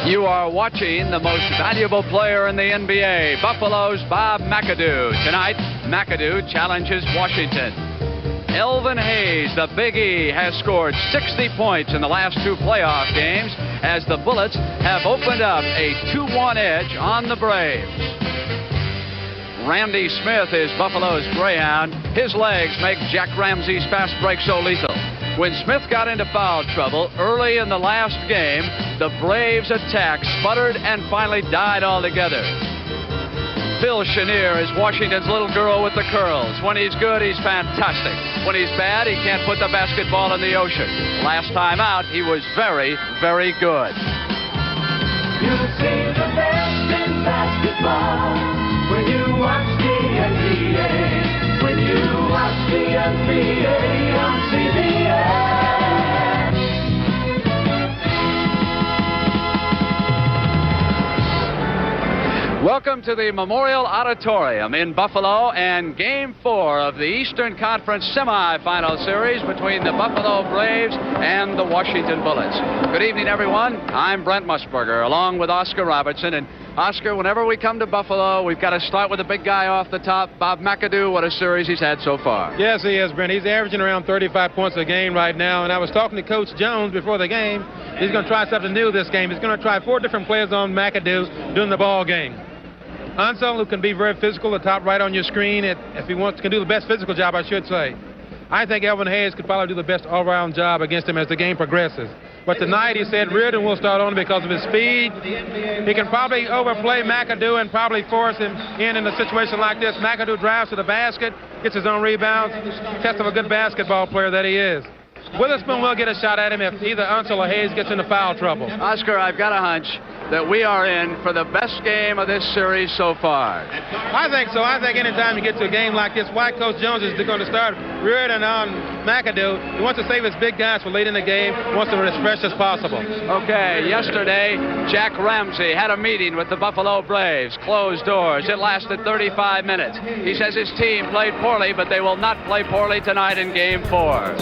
You are watching the most valuable player in the NBA, Buffalo's Bob McAdoo. Tonight, McAdoo challenges Washington. Elvin Hayes, the Big E, has scored 60 points in the last two playoff games as the Bullets have opened up a 2-1 edge on the Braves. Randy Smith is Buffalo's Greyhound. His legs make Jack Ramsey's fast break so lethal. When Smith got into foul trouble early in the last game, the Braves' attack sputtered and finally died altogether. Phil Chenier is Washington's little girl with the curls. When he's good, he's fantastic. When he's bad, he can't put the basketball in the ocean. Last time out, he was very, very good. You'll see the best in basketball when you watch the NBA. When you watch the NBA on CBS. Welcome to the Memorial Auditorium in Buffalo and Game 4 of the Eastern Conference semifinal series between the Buffalo Braves and the Washington Bullets. Good evening, everyone. I'm Brent Musburger, along with Oscar Robertson. And Oscar, whenever we come to Buffalo, we've got to start with the big guy off the top, Bob McAdoo. What a series he's had so far. Yes, he is, Brent. He's averaging around 35 points a game right now. And I was talking to Coach Jones before the game. He's going to try something new this game. He's going to try 4 different players on McAdoo during the ball game. Ansel, who can be very physical, the top right on your screen, if he wants, can do the best physical job, I should say. I think Elvin Hayes could probably do the best all-around job against him as the game progresses. But tonight, he said Reardon will start on because of his speed. He can probably overplay McAdoo and probably force him in a situation like this. McAdoo drives to the basket, gets his own rebounds, test of a good basketball player that he is. Witherspoon will get a shot at him if either Ansel or Hayes gets into foul trouble. Oscar, I've got a hunch that we are in for the best game of this series so far. I think so. I think anytime you get to a game like this, why Coach Jones is going to start Reardon on McAdoo. He wants to save his big guys for late in the game, wants them as fresh as possible. Okay, yesterday, Jack Ramsey had a meeting with the Buffalo Braves, closed doors. It lasted 35 minutes. He says his team played poorly, but they will not play poorly tonight in Game 4.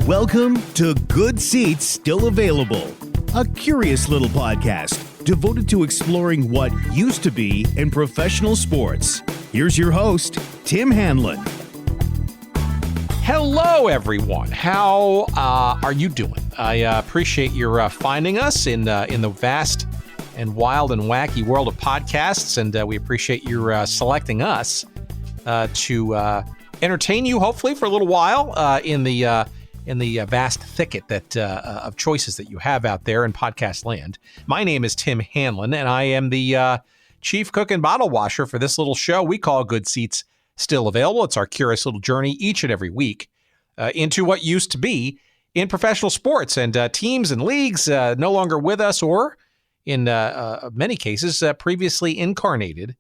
Welcome to Good Seats Still Available, a curious little podcast devoted to exploring what used to be in professional sports. Here's your host, Tim Hanlon. Hello, everyone. How are you doing? I appreciate your finding us in the vast and wild and wacky world of podcasts, and we appreciate your selecting us to entertain you, hopefully, for a little while in the vast thicket that of choices that you have out there in podcast land. My name is Tim Hanlon, and I am the chief cook and bottle washer for this little show we call Good Seats Still Available. It's our curious little journey each and every week into what used to be in professional sports and teams and leagues no longer with us, or in many cases previously incarnated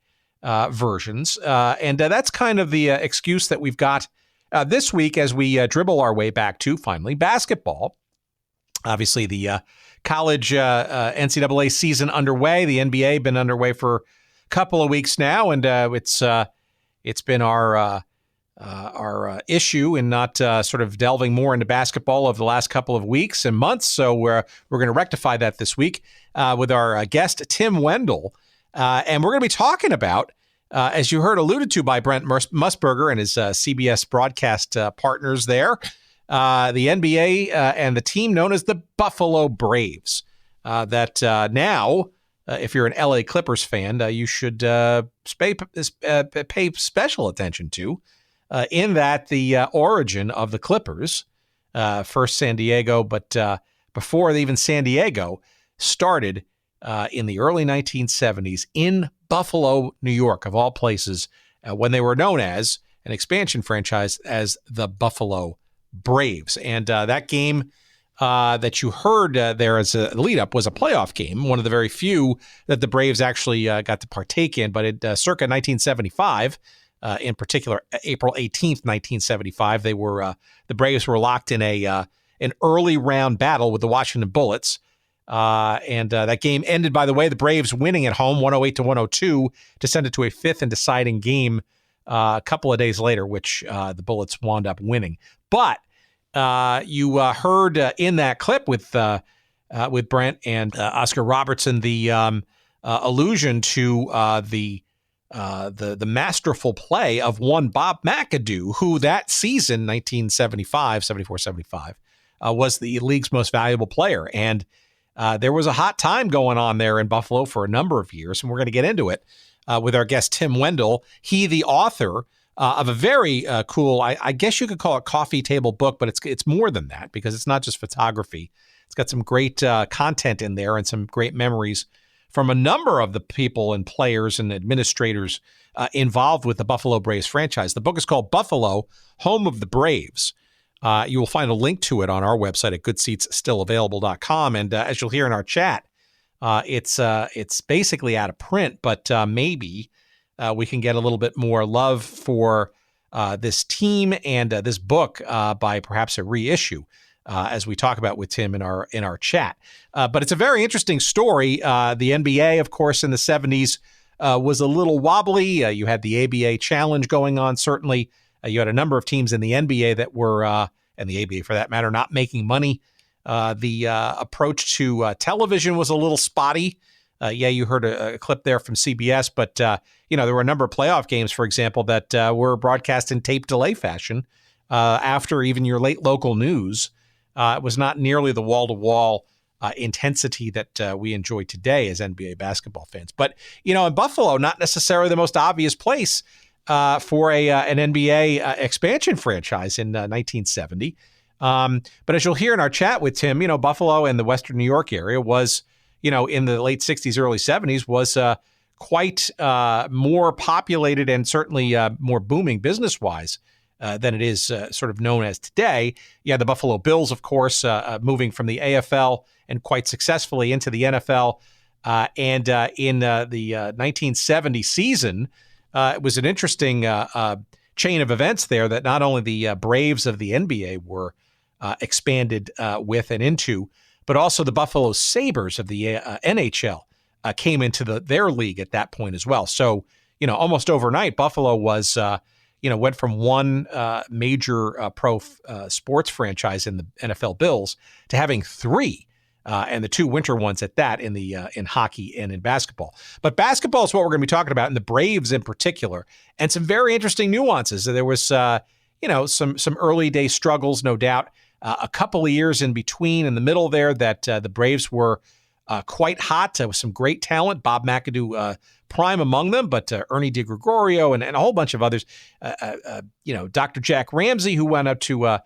versions. And that's kind of the excuse that we've got this week as we dribble our way back to, finally, basketball. Obviously, the college NCAA season underway. The NBA been underway for a couple of weeks now, and it's been our issue in not sort of delving more into basketball over the last couple of weeks and months. So we're going to rectify that this week with our guest, Tim Wendel. And we're going to be talking about, as you heard alluded to by Brent Musburger and his CBS broadcast partners there, the NBA and the team known as the Buffalo Braves, that now, if you're an LA Clippers fan, you should pay special attention to, in that the origin of the Clippers, first San Diego, but before even San Diego, started in the early 1970s in Buffalo, New York, of all places, when they were known as an expansion franchise as the Buffalo Braves. And that game that you heard there as a lead-up was a playoff game, one of the very few that the Braves actually got to partake in. But circa 1975, in particular, April 18th, 1975, the Braves were locked in an early round battle with the Washington Bullets. And that game ended, by the way, the Braves winning at home 108-102 to send it to a fifth and deciding game a couple of days later, which the Bullets wound up winning. But you heard in that clip with with Brent and Oscar Robertson, the allusion to the masterful play of one Bob McAdoo, who that season, 1974-75, was the league's most valuable player. And there was a hot time going on there in Buffalo for a number of years, and we're going to get into it with our guest, Tim Wendel. He, the author of a very cool, I guess you could call it coffee table book, but it's more than that because it's not just photography. It's got some great content in there and some great memories from a number of the people and players and administrators involved with the Buffalo Braves franchise. The book is called Buffalo, Home of the Braves. You will find a link to it on our website at goodseatsstillavailable.com. And as you'll hear in our chat, it's basically out of print, but maybe we can get a little bit more love for this team and this book by perhaps a reissue. As we talk about with Tim in our chat. But it's a very interesting story. The NBA, of course, in the 70s was a little wobbly. You had the ABA challenge going on, certainly. You had a number of teams in the NBA that were, and the ABA for that matter, not making money. The approach to television was a little spotty. You heard a clip there from CBS, but there were a number of playoff games, for example, that were broadcast in tape delay fashion after even your late local news. It was not nearly the wall-to-wall intensity that we enjoy today as NBA basketball fans. But, in Buffalo, not necessarily the most obvious place for an NBA expansion franchise in 1970. But as you'll hear in our chat with Tim, Buffalo and the Western New York area was, in the late 60s, early 70s, was quite more populated and certainly more booming business-wise than it is sort of known as today. The Buffalo Bills, of course, moving from the AFL and quite successfully into the NFL. And in the 1970 season, it was an interesting chain of events there that not only the Braves of the NBA were expanded with and into, but also the Buffalo Sabres of the NHL came into their league at that point as well. So, almost overnight, Buffalo was went from one major pro sports franchise in the NFL Bills to having three, and the two winter ones at that in hockey and in basketball. But basketball is what we're going to be talking about, and the Braves in particular, and some very interesting nuances. There was, some early day struggles, no doubt. A couple of years in between, in the middle there, that the Braves were quite hot with some great talent. Bob McAdoo prime among them, but Ernie DiGregorio and a whole bunch of others. Dr. Jack Ramsey, who went up to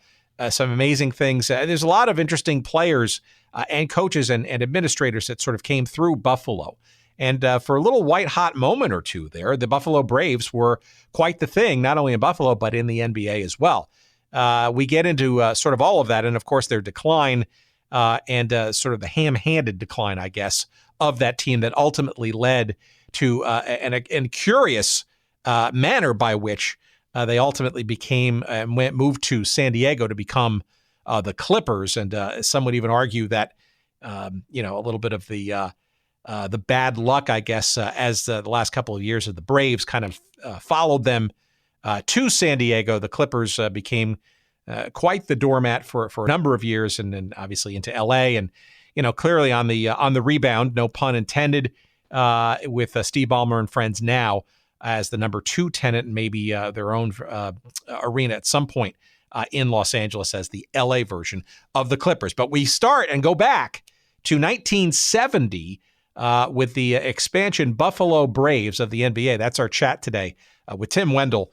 some amazing things. There's a lot of interesting players and coaches and administrators that sort of came through Buffalo. And for a little white-hot moment or two there, the Buffalo Braves were quite the thing, not only in Buffalo, but in the NBA as well. We get into sort of all of that, and of course their decline and sort of the ham-handed decline, I guess, of that team that ultimately led to an curious manner by which they ultimately became and moved to San Diego to become the Clippers. And some would even argue that, a little bit of the bad luck, I guess, as the last couple of years of the Braves kind of followed them to San Diego. The Clippers became quite the doormat for a number of years, and then obviously into LA, and clearly on the rebound, no pun intended, with Steve Ballmer and friends now as the number 2 tenant and maybe their own arena at some point in Los Angeles as the LA version of the Clippers. But we start and go back to 1970 with the expansion Buffalo Braves of the NBA. That's our chat today with Tim Wendel.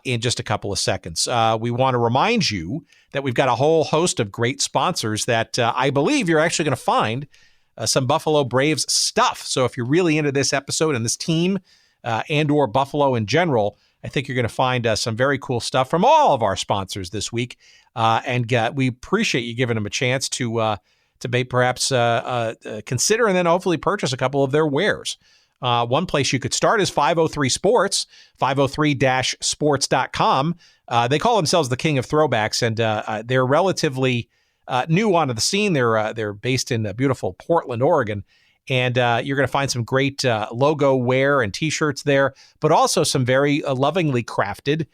In just a couple of seconds. We want to remind you that we've got a whole host of great sponsors that I believe you're actually going to find some Buffalo Braves stuff. So if you're really into this episode and this team and or Buffalo in general, I think you're going to find some very cool stuff from all of our sponsors this week. And we appreciate you giving them a chance to perhaps consider and then hopefully purchase a couple of their wares. One place you could start is 503 Sports, 503-sports.com. They call themselves the king of throwbacks, and they're relatively new onto the scene. They're based in beautiful Portland, Oregon, and you're going to find some great logo wear and T-shirts there, but also some very lovingly crafted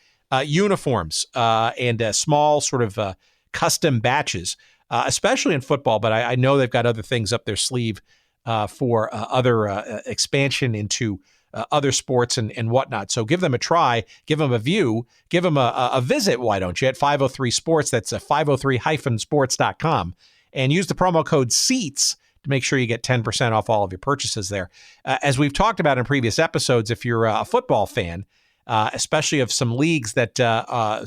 uniforms and small sort of custom batches especially in football, but I know they've got other things up their sleeve for other expansion into other sports and whatnot. So give them a try, give them a view, give them a visit, why don't you, at 503 Sports. That's 503-sports.com. And use the promo code SEATS to make sure you get 10% off all of your purchases there. As we've talked about in previous episodes, if you're a football fan, especially of some leagues that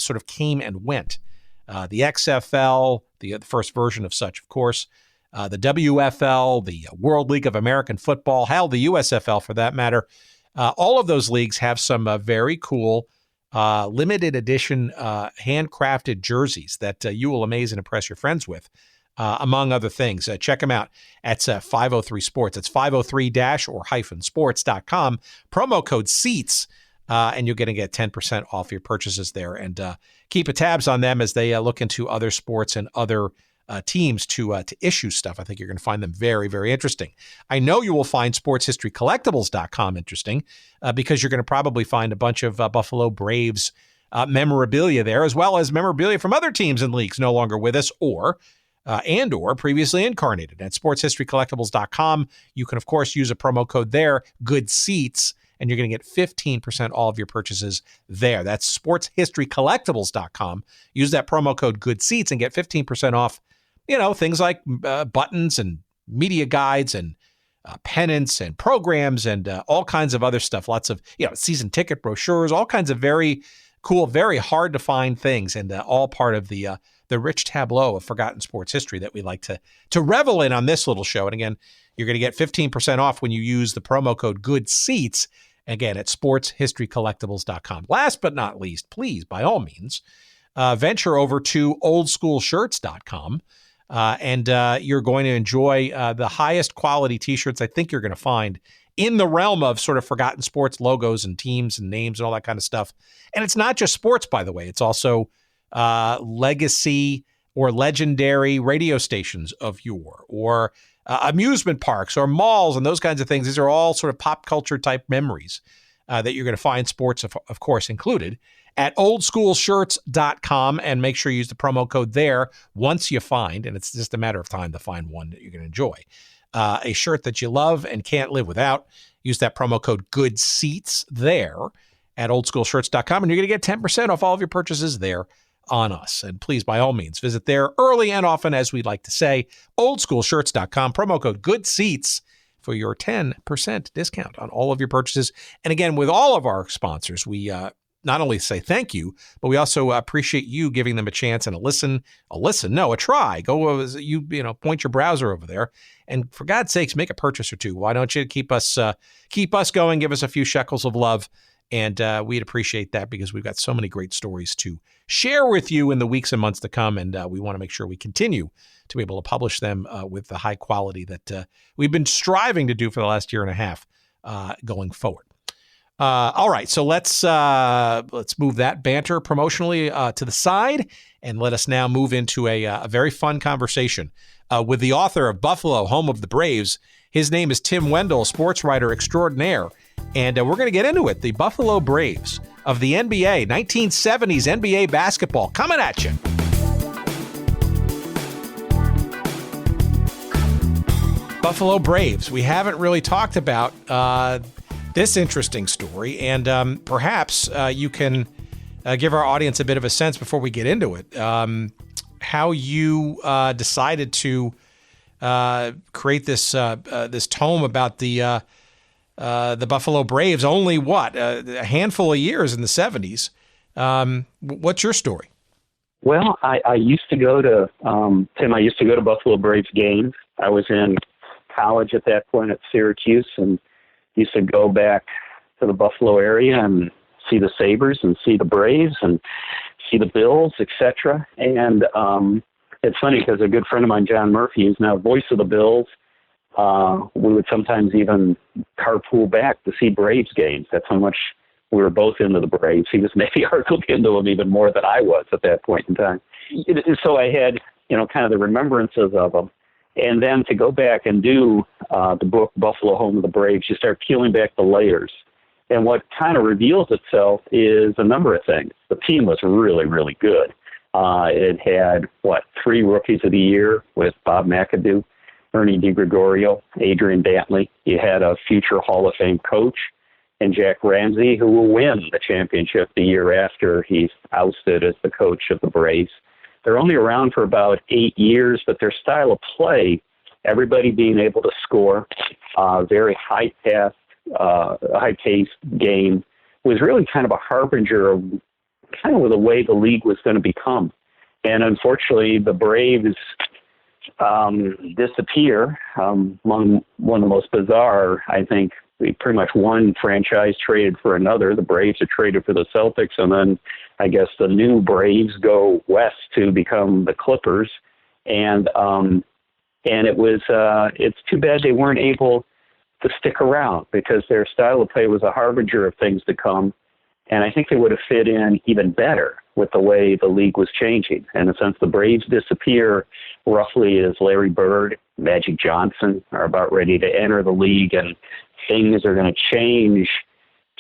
sort of came and went, the XFL, the first version of such, of course, the WFL, the World League of American Football, hell, the USFL for that matter. All of those leagues have some very cool limited edition handcrafted jerseys that you will amaze and impress your friends with, among other things. Check them out. That's 503 Sports. It's 503-sports.com. Promo code SEATS, and you're going to get 10% off your purchases there. And keep a tabs on them as they look into other sports and other teams to issue stuff. I think you're going to find them very, very interesting. I know you will find sportshistorycollectibles.com interesting because you're going to probably find a bunch of Buffalo Braves memorabilia there, as well as memorabilia from other teams and leagues no longer with us or previously incarnated. At sportshistorycollectibles.com, you can, of course, use a promo code there, Good Seats, and you're going to get 15% all of your purchases there. That's sportshistorycollectibles.com. Use that promo code Good Seats and get 15% off, things like buttons and media guides and pennants and programs and all kinds of other stuff. Lots of, season ticket brochures, all kinds of very cool, very hard to find things, and all part of the rich tableau of forgotten sports history that we like to revel in on this little show. And again, you're going to get 15% off when you use the promo code Good Seats. Again, at sportshistorycollectibles.com. Last but not least, please, by all means, venture over to oldschoolshirts.com. And you're going to enjoy the highest quality t-shirts I think you're going to find in the realm of sort of forgotten sports logos and teams and names and all that kind of stuff. And it's not just sports, by the way. It's also legacy or legendary radio stations of yore, or amusement parks or malls and those kinds of things. These are all sort of pop culture type memories that you're going to find, sports, of course, included, at oldschoolshirts.com. And make sure you use the promo code there once you find, and it's just a matter of time to find one that you're going to enjoy, a shirt that you love and can't live without. Use that promo code Good Seats there at oldschoolshirts.com, and you're going to get 10% off all of your purchases there on us. And please, by all means, visit there early and often, as we like to say, oldschoolshirts.com, promo code Good Seats for your 10% discount on all of your purchases. And again, with all of our sponsors, we not only say thank you, but we also appreciate you giving them a chance and a try. Go, point your browser over there, and for God's sakes, make a purchase or two. Why don't you keep us going? Give us a few shekels of love. And we'd appreciate that, because we've got so many great stories to share with you in the weeks and months to come. And we want to make sure we continue to be able to publish them with the high quality that we've been striving to do for the last year and a half going forward. All right, so let's move that banter promotionally to the side, and let us now move into a very fun conversation with the author of Buffalo, Home of the Braves. His name is Tim Wendel, sports writer extraordinaire, and we're going to get into it. The Buffalo Braves of the NBA, 1970s NBA basketball, coming at you. Buffalo Braves. We haven't really talked about this interesting story, and perhaps you can give our audience a bit of a sense before we get into it, how you decided to create this this tome about the Buffalo Braves. Only a handful of years in the 70s. What's your story? Well, I used to go to Tim. I used to go to Buffalo Braves games. I was in college at that point at Syracuse, and used to go back to the Buffalo area and see the Sabres and see the Braves and see the Bills, etc. And it's funny because a good friend of mine, John Murphy, is now voice of the Bills. We would sometimes even carpool back to see Braves games. That's how much we were both into the Braves. He was maybe hardly into them even more than I was at that point in time. So I had, kind of the remembrances of them. And then to go back and do the book, Buffalo, Home of the Braves, you start peeling back the layers. And what kind of reveals itself is a number of things. The team was really, really good. It had, 3 Rookies of the Year with Bob McAdoo, Ernie DiGregorio, Adrian Dantley. You had a future Hall of Fame coach and Jack Ramsey, who will win the championship the year after he's ousted as the coach of the Braves. They're only around for about 8 years, but their style of play, everybody being able to score, very high-paced game, was really kind of a harbinger of kind of the way the league was going to become. And unfortunately, the Braves disappear. Among one of the most bizarre, I think, pretty much one franchise traded for another. The Braves are traded for the Celtics, and then I guess the new Braves go west to become the Clippers. And it's too bad they weren't able to stick around, because their style of play was a harbinger of things to come. And I think they would have fit in even better with the way the league was changing. And since the Braves disappear roughly as Larry Bird, Magic Johnson are about ready to enter the league, and things are going to change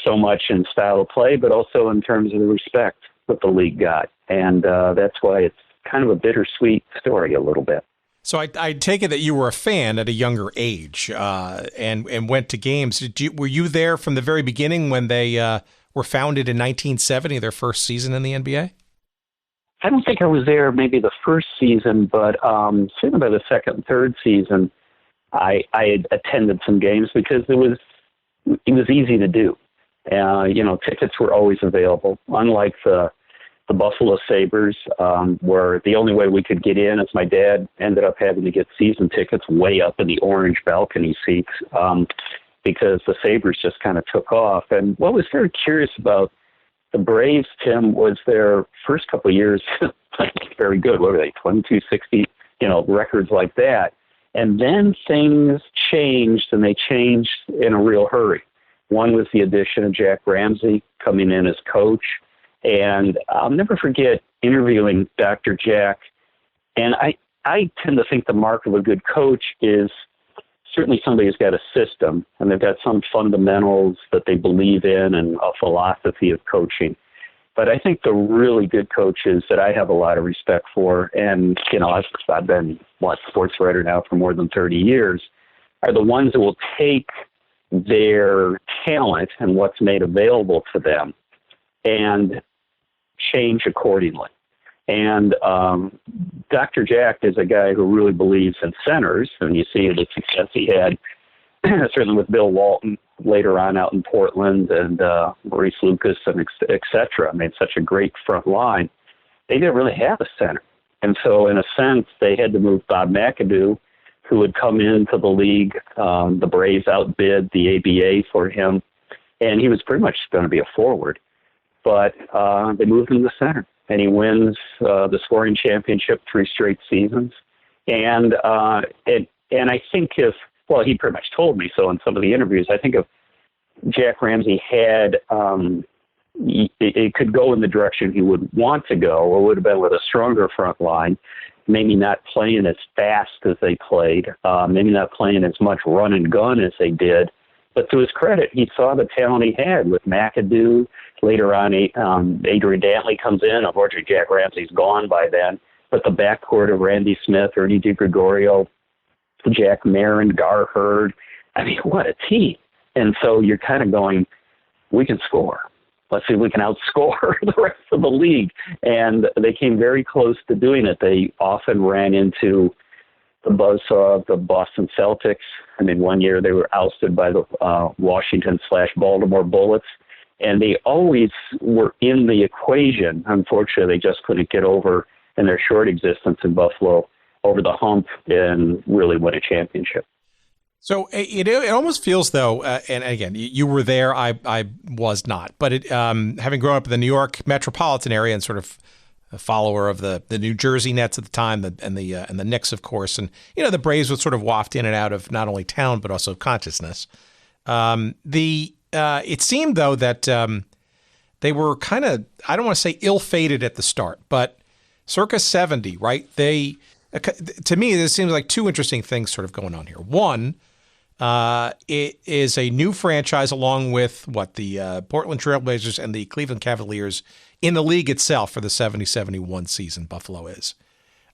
so much in style of play, but also in terms of the respect that the league got. And that's why it's kind of a bittersweet story a little bit. So I take it that you were a fan at a younger age and went to games. Were you there from the very beginning when they were founded in 1970, their first season in the NBA? I don't think I was there maybe the first season, but certainly by the second and third season, I had attended some games because it was easy to do. Tickets were always available, unlike the Buffalo Sabres, where the only way we could get in is my dad ended up having to get season tickets way up in the orange balcony seats because the Sabres just kind of took off. And what was very curious about the Braves, Tim, was their first couple of years very good. What were they, 22-60, records like that. And then things changed, and they changed in a real hurry. One was the addition of Jack Ramsey coming in as coach. And I'll never forget interviewing Dr. Jack. And I tend to think the mark of a good coach is certainly somebody who's got a system, and they've got some fundamentals that they believe in and a philosophy of coaching. But I think the really good coaches that I have a lot of respect for, and, I've been, sports writer now for more than 30 years, are the ones that will take their talent and what's made available to them and change accordingly. And Dr. Jack is a guy who really believes in centers, and you see the success he had, certainly with Bill Walton later on out in Portland, and Maurice Lucas, and et cetera. I mean, such a great front line. They didn't really have a center. And so, in a sense, they had to move Bob McAdoo, who had come into the league. The Braves outbid the ABA for him, and he was pretty much going to be a forward. But they moved him to center, and he wins the scoring championship 3 straight seasons. And I think he pretty much told me so in some of the interviews. I think if Jack Ramsey had, it could go in the direction he would want to go, or would have been with a stronger front line, maybe not playing as fast as they played, maybe not playing as much run and gun as they did. But to his credit, he saw the talent he had with McAdoo. Later on, Adrian Dantley comes in. Unfortunately, Jack Ramsey's gone by then. But the backcourt of Randy Smith, Ernie DiGregorio, Jack Marin, Gar Hurd. I mean, what a team. And so you're kind of going, we can score. Let's see if we can outscore the rest of the league. And they came very close to doing it. They often ran into the buzzsaw of the Boston Celtics. I mean, one year they were ousted by the Washington/Baltimore Bullets. And they always were in the equation. Unfortunately, they just couldn't get over, in their short existence in Buffalo, over the hump and really win a championship. So it almost feels, though, and again, you were there, I was not, but having grown up in the New York metropolitan area and sort of a follower of the New Jersey Nets at the time, and the Knicks, of course, and the Braves would sort of waft in and out of not only town but also consciousness. It seemed, though, that they were kind of, I don't want to say ill-fated at the start, but circa 70, right? To me, there seems like 2 interesting things sort of going on here. One, It is a new franchise along with the Portland Trailblazers and the Cleveland Cavaliers in the league itself for the 70-71 season. Buffalo is.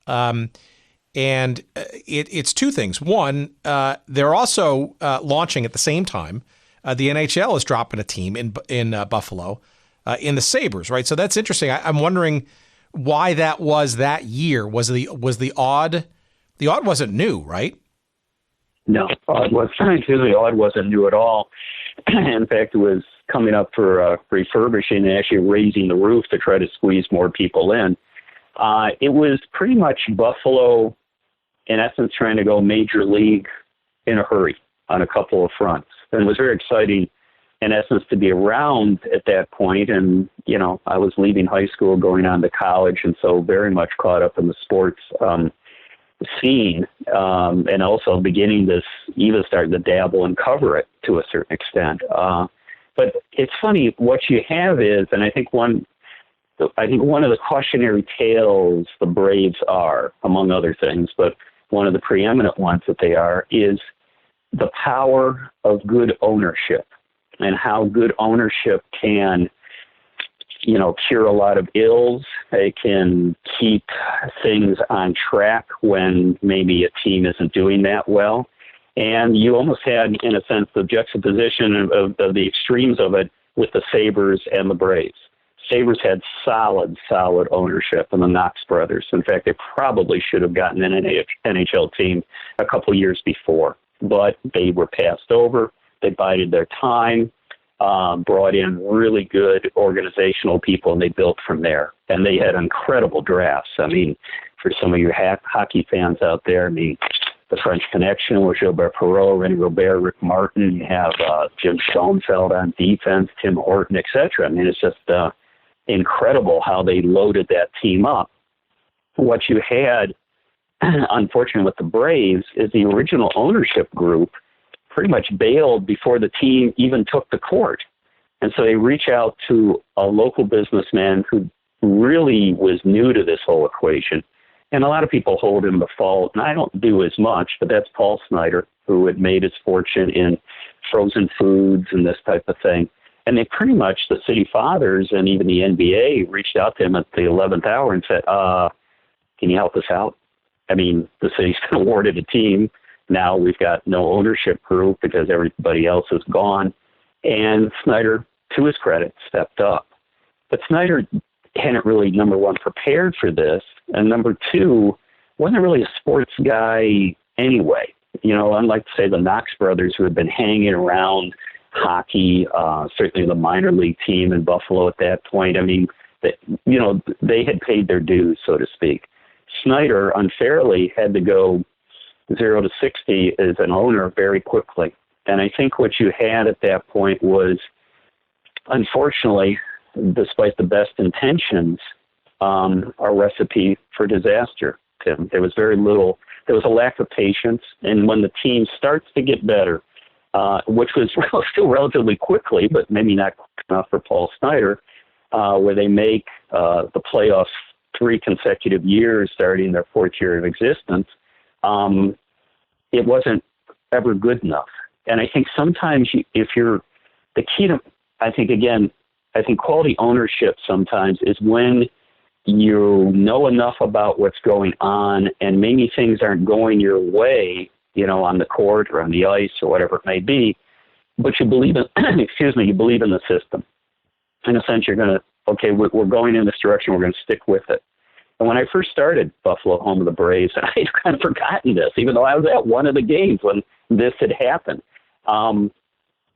And it's two things. One, they're also launching at the same time. The NHL is dropping a team in Buffalo in the Sabres, right? So that's interesting. I'm wondering why that was that year. Was the odd? The odd wasn't new, right? No, the odd wasn't new at all. In fact, it was coming up for refurbishing and actually raising the roof to try to squeeze more people in. It was pretty much Buffalo, in essence, trying to go major league in a hurry on a couple of fronts. And it was very exciting, in essence, to be around at that point. And, I was leaving high school, going on to college, and so very much caught up in the sports scene, and also beginning to even start to dabble and cover it to a certain extent. But it's funny, what you have is, and I think one of the cautionary tales the Braves are, among other things, but one of the preeminent ones that they are, is the power of good ownership and how good ownership can, cure a lot of ills. It can keep things on track when maybe a team isn't doing that well. And you almost had, in a sense, the juxtaposition of the extremes of it with the Sabres and the Braves. Sabres had solid ownership in the Knox brothers. In fact, they probably should have gotten an NHL team a couple years before, but they were passed over. They bided their time, brought in really good organizational people, and they built from there. And they had incredible drafts. I mean, for some of your hockey fans out there, the French Connection with Gilbert Perreault, René Robert, Rick Martin. You have Jim Schoenfeld on defense, Tim Horton, etc. I mean, it's just incredible how they loaded that team up. What you had, unfortunately, with the Braves is the original ownership group pretty much bailed before the team even took the court. And so they reach out to a local businessman who really was new to this whole equation. And a lot of people hold him to fault, and I don't do as much, but that's Paul Snyder, who had made his fortune in frozen foods and this type of thing. And they pretty much, the city fathers and even the NBA, reached out to him at the 11th hour and said, can you help us out? I mean, the city's been awarded a team. Now we've got no ownership group because everybody else is gone. And Snyder, to his credit, stepped up. But Snyder hadn't really, number one, prepared for this, and number two, wasn't really a sports guy anyway. Unlike, say, the Knox brothers, who had been hanging around hockey, certainly the minor league team in Buffalo at that point. I mean, they had paid their dues, so to speak. Snyder unfairly had to go 0 to 60 as an owner very quickly. And I think what you had at that point was, unfortunately, despite the best intentions, a recipe for disaster, Tim. There was very little, there was a lack of patience. And when the team starts to get better, which was still relatively quickly, but maybe not quick enough for Paul Snyder, where they make the playoffs 3 consecutive years, starting their 4th year of existence, it wasn't ever good enough. And I think sometimes if you're the key to, I think quality ownership sometimes is when you know enough about what's going on and maybe things aren't going your way, on the court or on the ice or whatever it may be, but you believe in, you believe in the system. In a sense, you're going to, okay, we're going in this direction, we're going to stick with it. And when I first started Buffalo, home of the Braves, I'd kind of forgotten this, even though I was at one of the games when this had happened.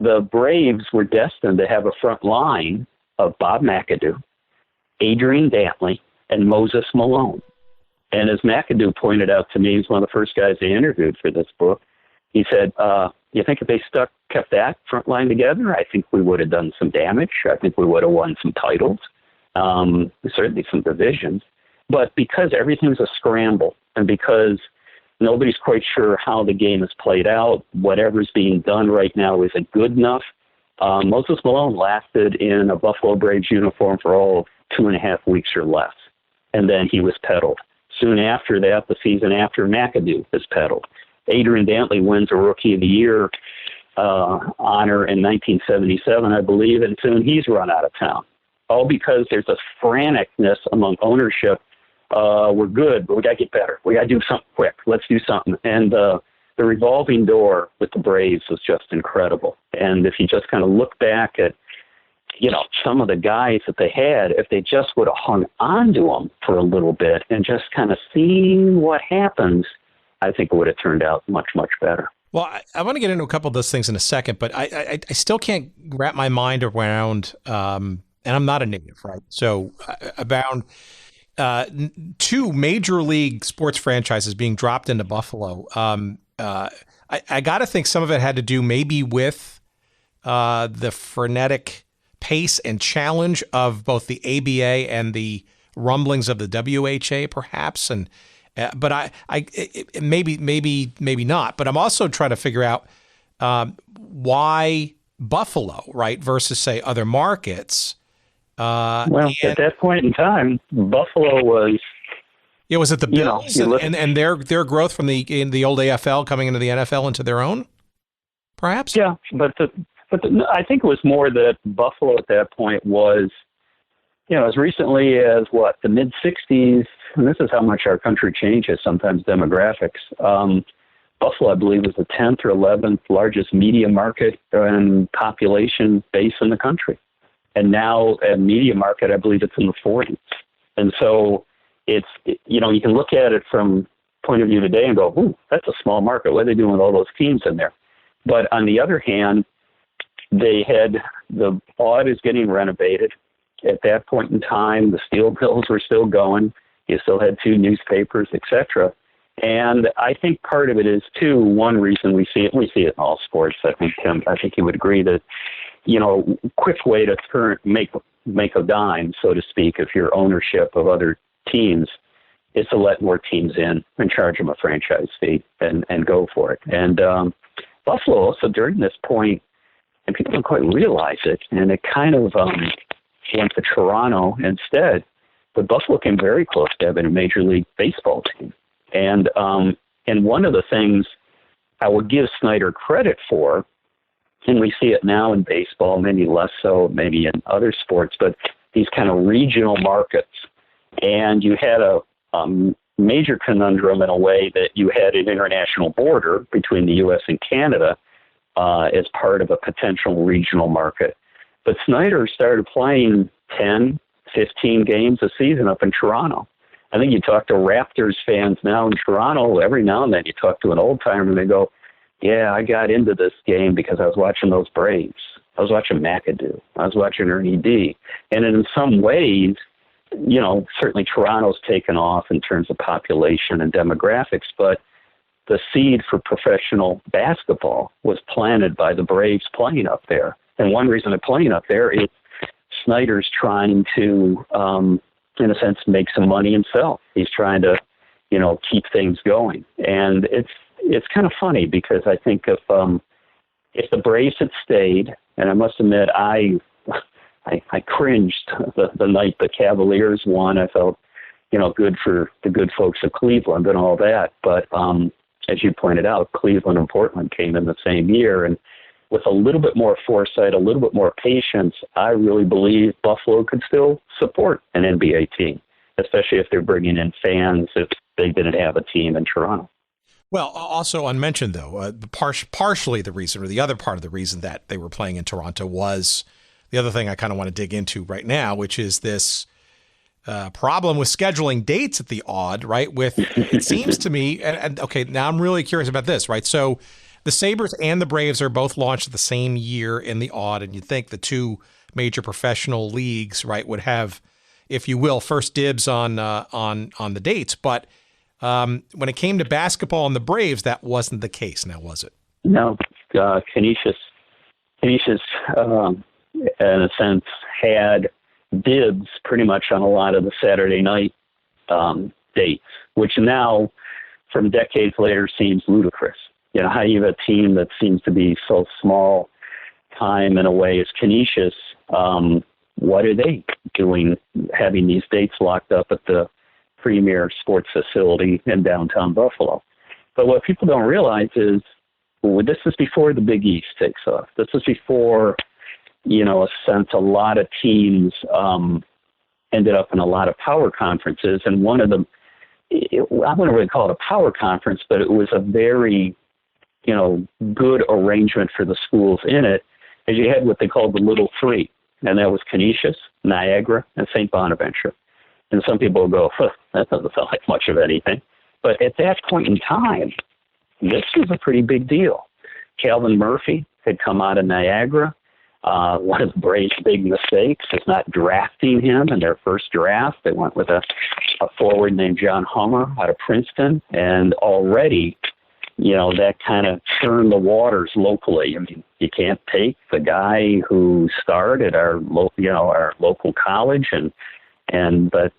The Braves were destined to have a front line of Bob McAdoo, Adrian Dantley, and Moses Malone. And as McAdoo pointed out to me, he's one of the first guys they interviewed for this book. He said, you think if they kept that front line together, I think we would have done some damage. I think we would have won some titles, certainly some divisions. But because everything's a scramble and because nobody's quite sure how the game is played out, whatever's being done right now isn't good enough, Moses Malone lasted in a Buffalo Braves uniform for all of 2.5 weeks or less. And then he was peddled. Soon after that, the season after, McAdoo was peddled. Adrian Dantley wins a Rookie of the Year honor in 1977, I believe, and soon he's run out of town. All because there's a franticness among ownership. We're good, but we got to get better. We got to do something quick. Let's do something. And the revolving door with the Braves was just incredible. And if you just kind of look back at, some of the guys that they had, if they just would have hung on to them for a little bit and just kind of seen what happens, I think it would have turned out much, much better. Well, I want to get into a couple of those things in a second, but I still can't wrap my mind around, and I'm not a native, right? So around two major league sports franchises being dropped into Buffalo. I got to think some of it had to do maybe with the frenetic pace and challenge of both the ABA and the rumblings of the WHA, perhaps. And but maybe not. But I'm also trying to figure out why Buffalo, right, versus say other markets. At that point in time, Buffalo was. Yeah, was it the Bills and their growth from in the old AFL coming into the NFL into their own, perhaps? Yeah, but I think it was more that Buffalo at that point was, as recently as the mid '60s, and this is how much our country changes sometimes, demographics. Buffalo, I believe, was the 10th or 11th largest media market and population base in the country, and now a media market, I believe it's in the 40s, and so. You can look at it from point of view today and go, ooh, that's a small market. What are they doing with all those teams in there? But on the other hand, they had the Aud is getting renovated. At that point in time, the steel mills were still going. You still had two newspapers, etc. And I think part of it is, too, one reason we see it in all sports. I think, Tim, you would agree that, quick way to make a dime, so to speak, if you're ownership of other teams, is to let more teams in and charge them a franchise fee and go for it. And Buffalo also during this point, and people don't quite realize it, and it kind of went to Toronto instead, but Buffalo came very close to having a Major League Baseball team. And one of the things I would give Snyder credit for, and we see it now in baseball, maybe less so, maybe in other sports, but these kind of regional markets. And you had a major conundrum in a way that you had an international border between the U.S. and Canada as part of a potential regional market. But Snyder started playing 10, 15 games a season up in Toronto. I think you talk to Raptors fans now in Toronto, every now and then you talk to an old timer and they go, yeah, I got into this game because I was watching those Braves. I was watching McAdoo. I was watching Ernie D. And in some ways, certainly Toronto's taken off in terms of population and demographics, but the seed for professional basketball was planted by the Braves playing up there. And one reason they're playing up there is Snyder's trying to, in a sense, make some money himself. He's trying to, keep things going. And it's kind of funny because I think if the Braves had stayed, and I must admit, I cringed the night the Cavaliers won. I felt, good for the good folks of Cleveland and all that. But as you pointed out, Cleveland and Portland came in the same year. And with a little bit more foresight, a little bit more patience, I really believe Buffalo could still support an NBA team, especially if they're bringing in fans if they didn't have a team in Toronto. Well, also unmentioned, though, partially the reason, or the other part of the reason that they were playing in Toronto was the other thing I kind of want to dig into right now, which is this problem with scheduling dates at the Aud, right? It seems to me, and okay, now I'm really curious about this, right? So the Sabres and the Braves are both launched at the same year in the Aud, and you'd think the two major professional leagues, right, would have, if you will, first dibs on the dates. But when it came to basketball and the Braves, that wasn't the case. Now, was it? No, Canisius, in a sense, had dibs pretty much on a lot of the Saturday night dates, which now, from decades later, seems ludicrous. How you have a team that seems to be so small time in a way as Canisius, what are they doing having these dates locked up at the premier sports facility in downtown Buffalo? But what people don't realize is, well, this is before the Big East takes off. This is before, a lot of teams ended up in a lot of power conferences. And one of them, I wouldn't really call it a power conference, but it was a very, good arrangement for the schools in it, as you had what they called the Little Three. And that was Canisius, Niagara, and St. Bonaventure. And some people will go, that doesn't sound like much of anything. But at that point in time, this was a pretty big deal. Calvin Murphy had come out of Niagara. One of the Braves' big mistakes is not drafting him in their first draft. They went with a forward named John Hummer out of Princeton. And already, that kind of churned the waters locally. I mean, you can't take the guy who starred at our local college, but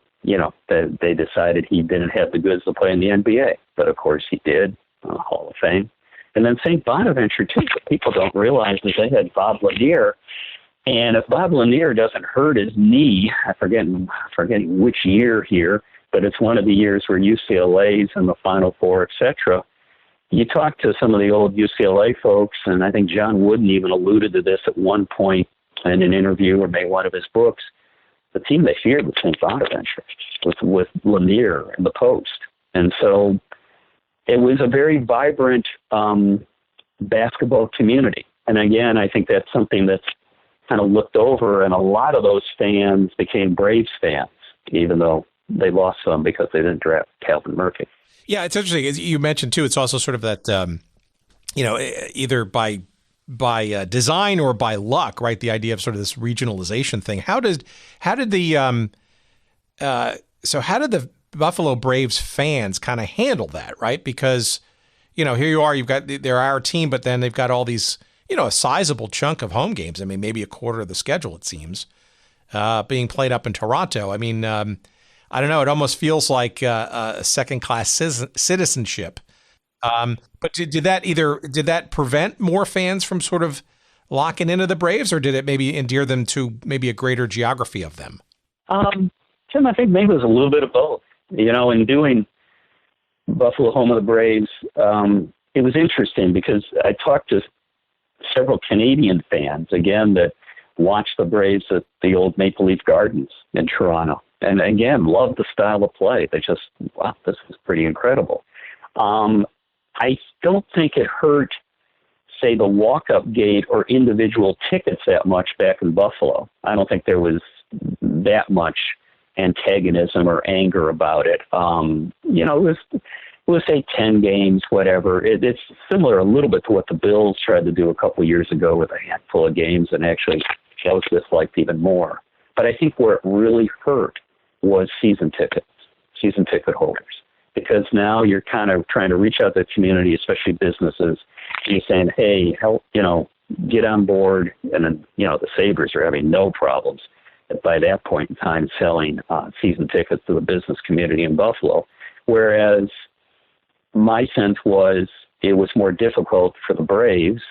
they decided he didn't have the goods to play in the NBA. But of course he did, Hall of Fame. And then St. Bonaventure too. What people don't realize is they had Bob Lanier, and if Bob Lanier doesn't hurt his knee, I'm forgetting which year here, but it's one of the years where UCLA's in the Final Four, etc. You talk to some of the old UCLA folks, and I think John Wooden even alluded to this at one point in an interview or maybe one of his books. The team they feared was St. Bonaventure, with Lanier in the post. And so it was a very vibrant basketball community. And again, I think that's something that's kind of looked over, and a lot of those fans became Braves fans, even though they lost some because they didn't draft Calvin Murphy. Yeah, it's interesting. As you mentioned, too, it's also sort of that, either by design or by luck, right? The idea of sort of this regionalization thing. How did the Buffalo Braves fans kind of handle that, right? Because, here you are, they're our team, but then they've got all these, a sizable chunk of home games. I mean, maybe a quarter of the schedule, it seems, being played up in Toronto. I mean, I don't know. It almost feels like a second-class citizenship. But did that prevent more fans from sort of locking into the Braves, or did it maybe endear them to maybe a greater geography of them? Tim, I think maybe it was a little bit of both. In doing Buffalo, home of the Braves, it was interesting because I talked to several Canadian fans, again, that watched the Braves at the old Maple Leaf Gardens in Toronto. And again, loved the style of play. They just, wow, this is pretty incredible. I don't think it hurt, say, the walk-up gate or individual tickets that much back in Buffalo. I don't think there was that much antagonism or anger about it. It was say 10 games, whatever. It's similar a little bit to what the Bills tried to do a couple years ago with a handful of games, and actually that was disliked even more. But I think where it really hurt was season ticket holders. Because now you're kind of trying to reach out to the community, especially businesses, and you're saying, hey, help, get on board. And then, the Sabres are having no problems by that point in time selling season tickets to the business community in Buffalo. Whereas my sense was it was more difficult for the Braves.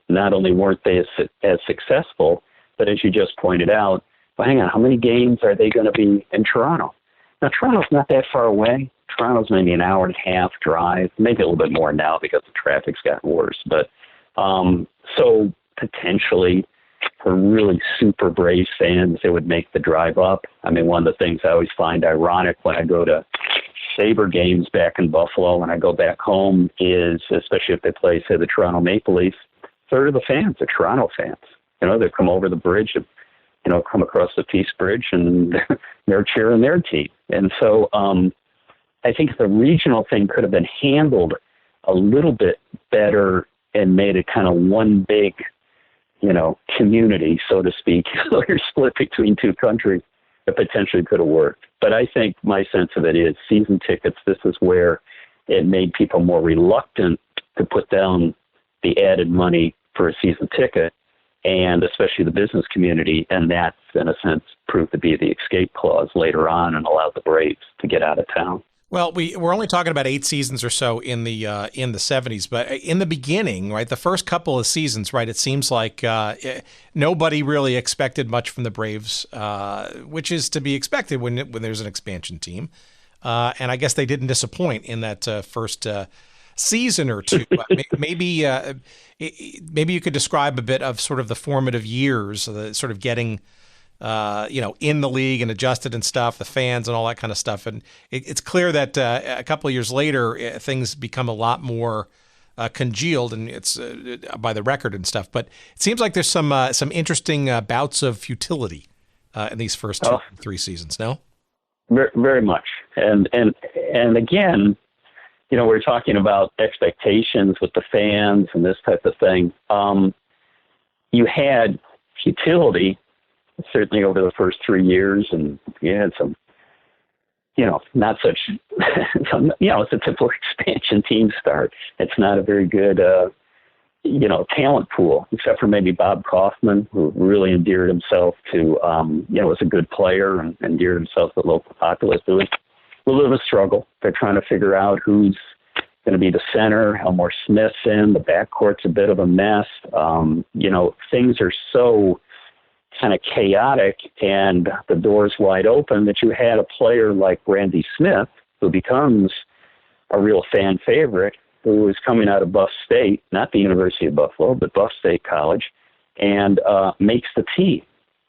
Not only weren't they as successful, but as you just pointed out, well, hang on, how many games are they going to be in Toronto? Now, Toronto's not that far away. Toronto's maybe an hour and a half drive, maybe a little bit more now because the traffic's gotten worse. But so potentially for really super Braves fans, they would make the drive up. I mean, one of the things I always find ironic when I go to Sabre games back in Buffalo, when I go back home, is, especially if they play, say, the Toronto Maple Leafs, a third of the fans are Toronto fans. They come over the bridge, come across the Peace Bridge, and they're cheering their team. And so I think the regional thing could have been handled a little bit better and made it kind of one big, community, so to speak. You're split between two countries. It potentially could have worked. But I think my sense of it is season tickets, this is where it made people more reluctant to put down the added money for a season ticket, and especially the business community, and that's, in a sense, proved to be the escape clause later on and allowed the Braves to get out of town. Well, we're only talking about 8 seasons or so in the 70s, but in the beginning, right, the first couple of seasons, right, it seems like nobody really expected much from the Braves, which is to be expected when there's an expansion team. And I guess they didn't disappoint in that first season or two. Maybe you could describe a bit of sort of the formative years, the sort of getting in the league and adjusted and stuff, the fans and all that kind of stuff. And it's clear that a couple of years later, things become a lot more congealed, and it's by the record and stuff. But it seems like there's some interesting bouts of futility in these first 2-3 seasons. No, very much. And again, we're talking about expectations with the fans and this type of thing. You had futility certainly over the first 3 years, and you had some, not such, it's a typical expansion team start. It's not a very good, talent pool, except for maybe Bob Kaufman, who really endeared himself to, was a good player and endeared himself to the local populace. It was a little bit of a struggle. They're trying to figure out who's going to be the center. Elmore Smith's in. The backcourt's a bit of a mess. Things are so kind of chaotic and the door's wide open that you had a player like Randy Smith, who becomes a real fan favorite, who was coming out of Buff State, not the University of Buffalo, but Buff State College, and makes the team.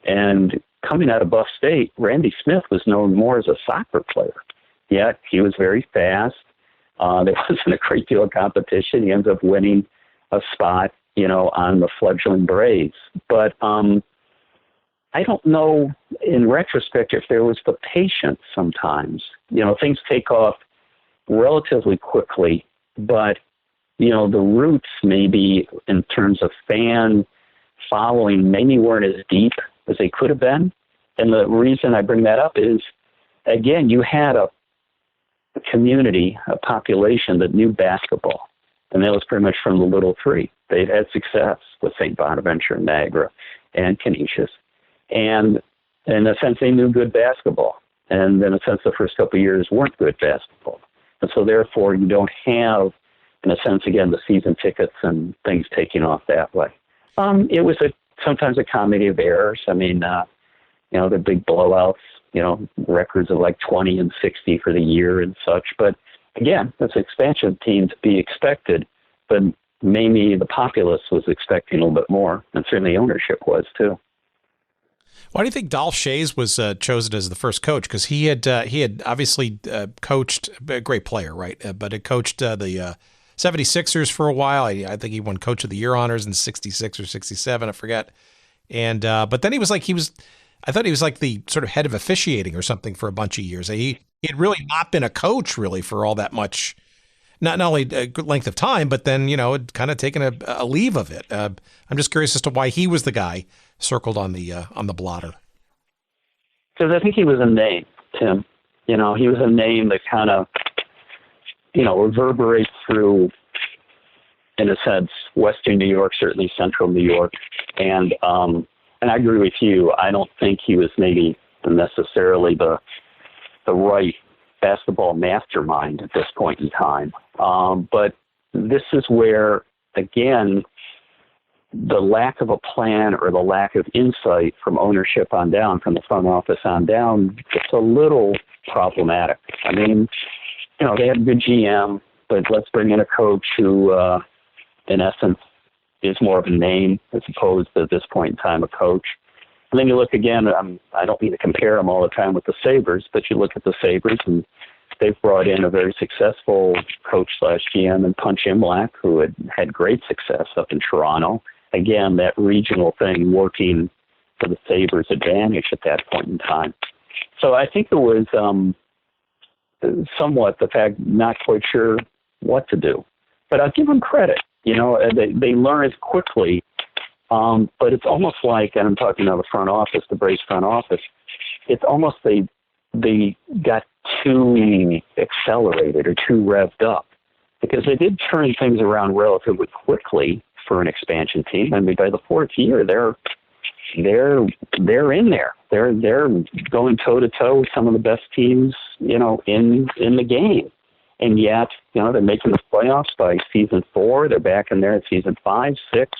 And coming out of Buff State, Randy Smith was known more as a soccer player. Yet he was very fast. There wasn't a great deal of competition. He ends up winning a spot, on the fledgling Braves. But I don't know, in retrospect, if there was the patience sometimes. Things take off relatively quickly, but, the roots maybe in terms of fan following maybe weren't as deep as they could have been. And the reason I bring that up is, again, you had a community, a population that knew basketball. And that was pretty much from the Little Three. They'd had success with St. Bonaventure, Niagara, and Canisius. And in a sense, they knew good basketball. And in a sense, the first couple of years weren't good basketball. And so therefore, you don't have, in a sense, again, the season tickets and things taking off that way. It was sometimes a comedy of errors. I mean, the big blowouts, records of like 20 and 60 for the year and such. But again, that's an expansion team to be expected. But maybe the populace was expecting a little bit more, and certainly ownership was too. Why do you think Dolph Schayes was chosen as the first coach? Because he had obviously coached, a great player, right? But had coached the 76ers for a while. I think he won Coach of the Year honors in 66 or 67, I forget. And but then I thought he was like the sort of head of officiating or something for a bunch of years. He had really not been a coach really for all that much, not only a good length of time, but then, had kind of taken a leave of it. I'm just curious as to why he was the guy circled on the blotter. Because I think he was a name, Tim. He was a name that kind of, reverberates through, in a sense, Western New York, certainly Central New York. And I agree with you. I don't think he was maybe necessarily the right basketball mastermind at this point in time. But this is where, again, the lack of a plan or the lack of insight from ownership on down, from the front office on down, gets a little problematic. I mean, they had a good GM, but let's bring in a coach who, in essence, is more of a name as opposed to, at this point in time, a coach. And then you look again, I don't mean to compare them all the time with the Sabres, but you look at the Sabres and they've brought in a very successful coach/GM in Punch Imlach, who had great success up in Toronto. Again, that regional thing working for the Sabres' advantage at that point in time. So I think it was somewhat the fact not quite sure what to do. But I'll give them credit. They learn it quickly. But it's almost like, and I'm talking about the front office, the Braves front office, it's almost they got too accelerated or too revved up, because they did turn things around relatively quickly for an expansion team. I mean, by the fourth year, they're in there. They're going toe to toe with some of the best teams, in the game. And yet, they're making the playoffs by season 4. They're back in there at season 5, 6.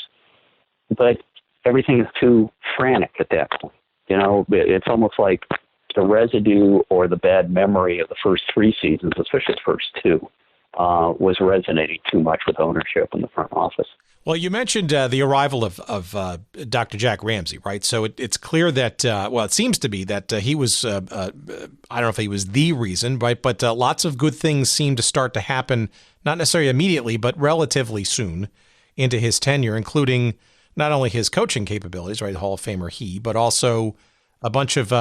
But everything is too frantic at that point. It's almost like the residue or the bad memory of the first 3 seasons, especially the first 2, was resonating too much with ownership in the front office. Well, you mentioned the arrival of Dr. Jack Ramsey, right? So it's clear that, it seems to be that he was, I don't know if he was the reason, right? But lots of good things seem to start to happen, not necessarily immediately, but relatively soon into his tenure, including not only his coaching capabilities, right? Hall of Famer he, but also a bunch of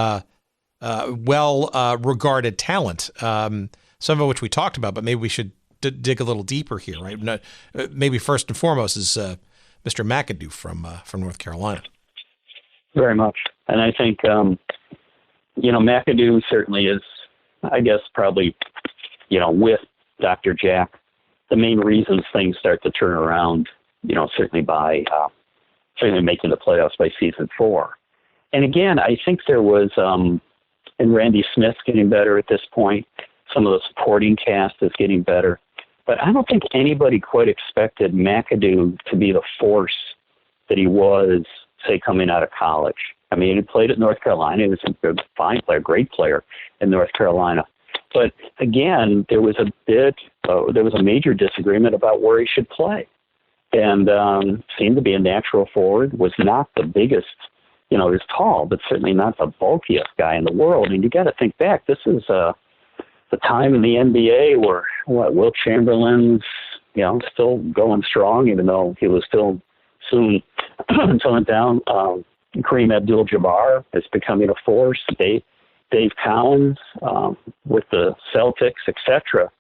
well-regarded talent, some of which we talked about, but maybe we should dig a little deeper here, right? Maybe first and foremost is Mr. McAdoo from North Carolina. Very much. And I think, McAdoo certainly is, I guess, probably, with Dr. Jack, the main reasons things start to turn around, certainly by certainly making the playoffs by season 4. And again, I think there was, and Randy Smith's getting better at this point. Some of the supporting cast is getting better. But I don't think anybody quite expected McAdoo to be the force that he was, say, coming out of college. I mean, he played at North Carolina. He was a fine player, great player in North Carolina. But again, there was a major disagreement about where he should play. And seemed to be a natural forward, was not the biggest, he was tall, but certainly not the bulkiest guy in the world. And you got to think back, this is the time in the NBA where Wilt Chamberlain's, still going strong, even though he was still soon toning down. Kareem Abdul-Jabbar is becoming a force. Dave Cowens with the Celtics, etc.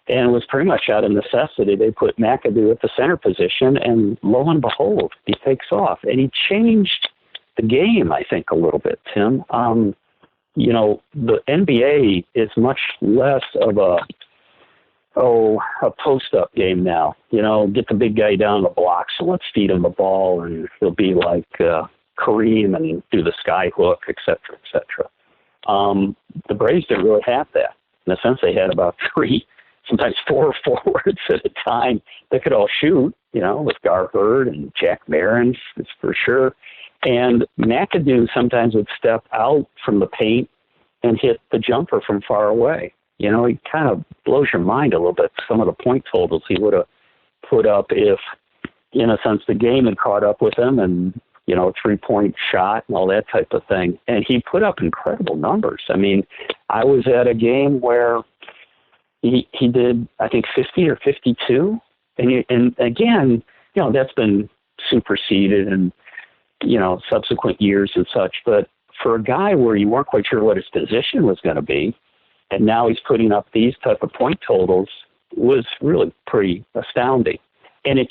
And it was pretty much out of necessity. They put McAdoo at the center position, and lo and behold, he takes off. And he changed the game, I think, a little bit, Tim. The NBA is much less of a post-up game now. Get the big guy down the block, so let's feed him the ball, and he'll be like Kareem and do the sky hook, et cetera, et cetera. The Braves didn't really have that. In a sense, they had about 3, sometimes 4 forwards at a time that could all shoot, with Gar Hurd and Jack Marin, for sure. And McAdoo sometimes would step out from the paint and hit the jumper from far away. He kind of blows your mind a little bit, some of the point totals he would have put up if, in a sense, the game had caught up with him and, 3-point shot and all that type of thing. And he put up incredible numbers. I mean, I was at a game where he did, I think, 50 or 52. And again, that's been superseded and, subsequent years and such. But for a guy where you weren't quite sure what his position was going to be, and now he's putting up these type of point totals, was really pretty astounding. And it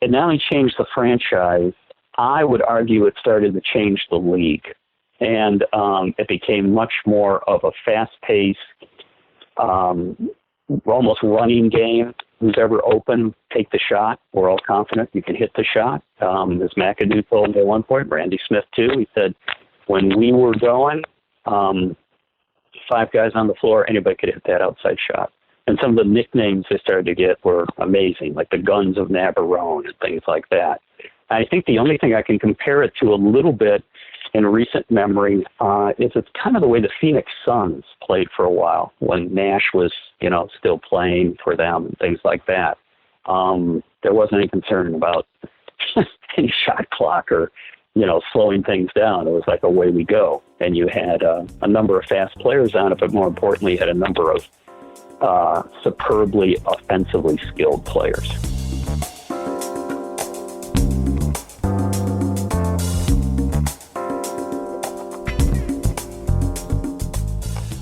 not only changed the franchise, I would argue it started to change the league. And it became much more of a fast-paced, almost running game. Who's ever open, take the shot. We're all confident you can hit the shot. As McAdoo told me at one point, Randy Smith too, he said, when we were going, 5 guys on the floor, anybody could hit that outside shot. And some of the nicknames they started to get were amazing, like the Guns of Navarone and things like that. I think the only thing I can compare it to a little bit in recent memory is it's kind of the way the Phoenix Suns played for a while when Nash was, still playing for them and things like that. There wasn't any concern about any shot clock or, slowing things down. It was like away we go. And you had a number of fast players on it, but more importantly, you had a number of superbly offensively skilled players.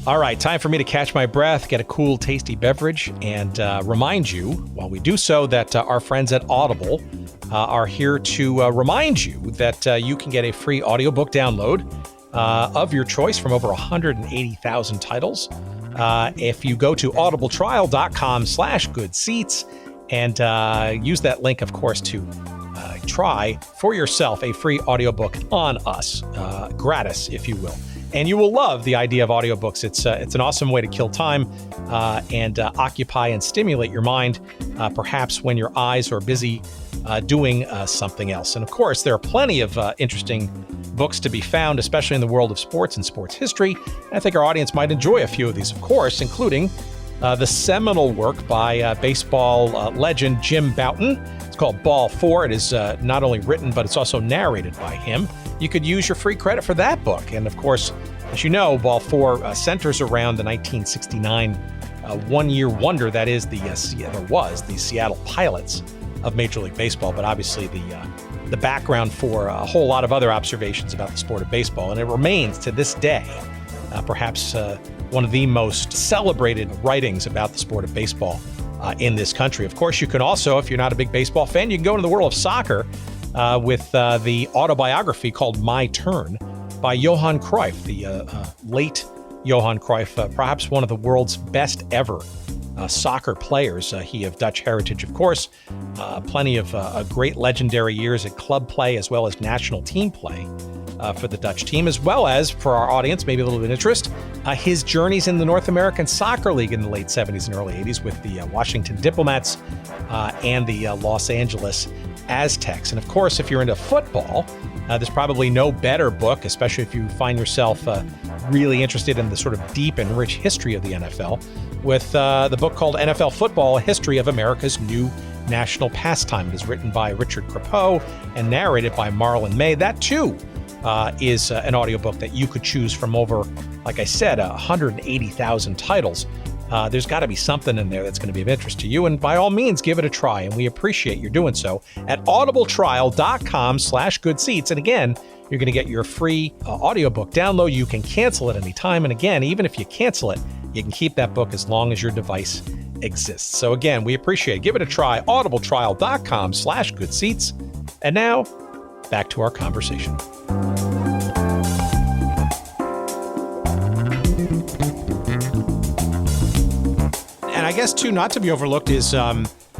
All right, time for me to catch my breath, get a cool, tasty beverage, and remind you, while we do so, that our friends at Audible are here to remind you that you can get a free audiobook download of your choice from over 180,000 titles. If you go to audibletrial.com/goodseats and use that link, of course, to try for yourself a free audiobook on us, gratis, if you will. And you will love the idea of audiobooks. It's an awesome way to kill time and occupy and stimulate your mind, perhaps when your eyes are busy doing something else. And of course, there are plenty of interesting books to be found, especially in the world of sports and sports history. And I think our audience might enjoy a few of these, of course, including the seminal work by baseball legend Jim Bouton. It's called Ball 4. It is not only written, but it's also narrated by him. You could use your free credit for that book. And of course, as you know, Ball 4 centers around the 1969 one-year wonder that is the Seattle Pilots of Major League Baseball, but obviously the background for a whole lot of other observations about the sport of baseball. And it remains to this day perhaps one of the most celebrated writings about the sport of baseball in this country. Of course, you can also, if you're not a big baseball fan, you can go into the world of soccer with the autobiography called My Turn by Johan Cruyff, the late Johan Cruyff, perhaps one of the world's best ever soccer players. He of Dutch heritage, of course. Plenty of great legendary years at club play as well as national team play for the Dutch team, as well as, for our audience, maybe a little bit of interest, his journeys in the North American Soccer League in the late 70s and early 80s with the Washington Diplomats and the Los Angeles Aztecs. And of course, if you're into football, there's probably no better book, especially if you find yourself really interested in the sort of deep and rich history of the NFL, with the book called NFL Football, A History of America's New National Pastime. It is written by Richard Crepeau and narrated by Marlon May. That, too, is an audiobook that you could choose from over, like I said, 180,000 titles. There's got to be something in there that's going to be of interest to you. And by all means, give it a try. And we appreciate your doing so at audibletrial.com/goodseats. And again, you're going to get your free audiobook download. You can cancel it any time. And again, even if you cancel it, you can keep that book as long as your device exists. So again, we appreciate it. Give it a try. audibletrial.com/goodseats. And now back to our conversation. And I guess, too, not to be overlooked is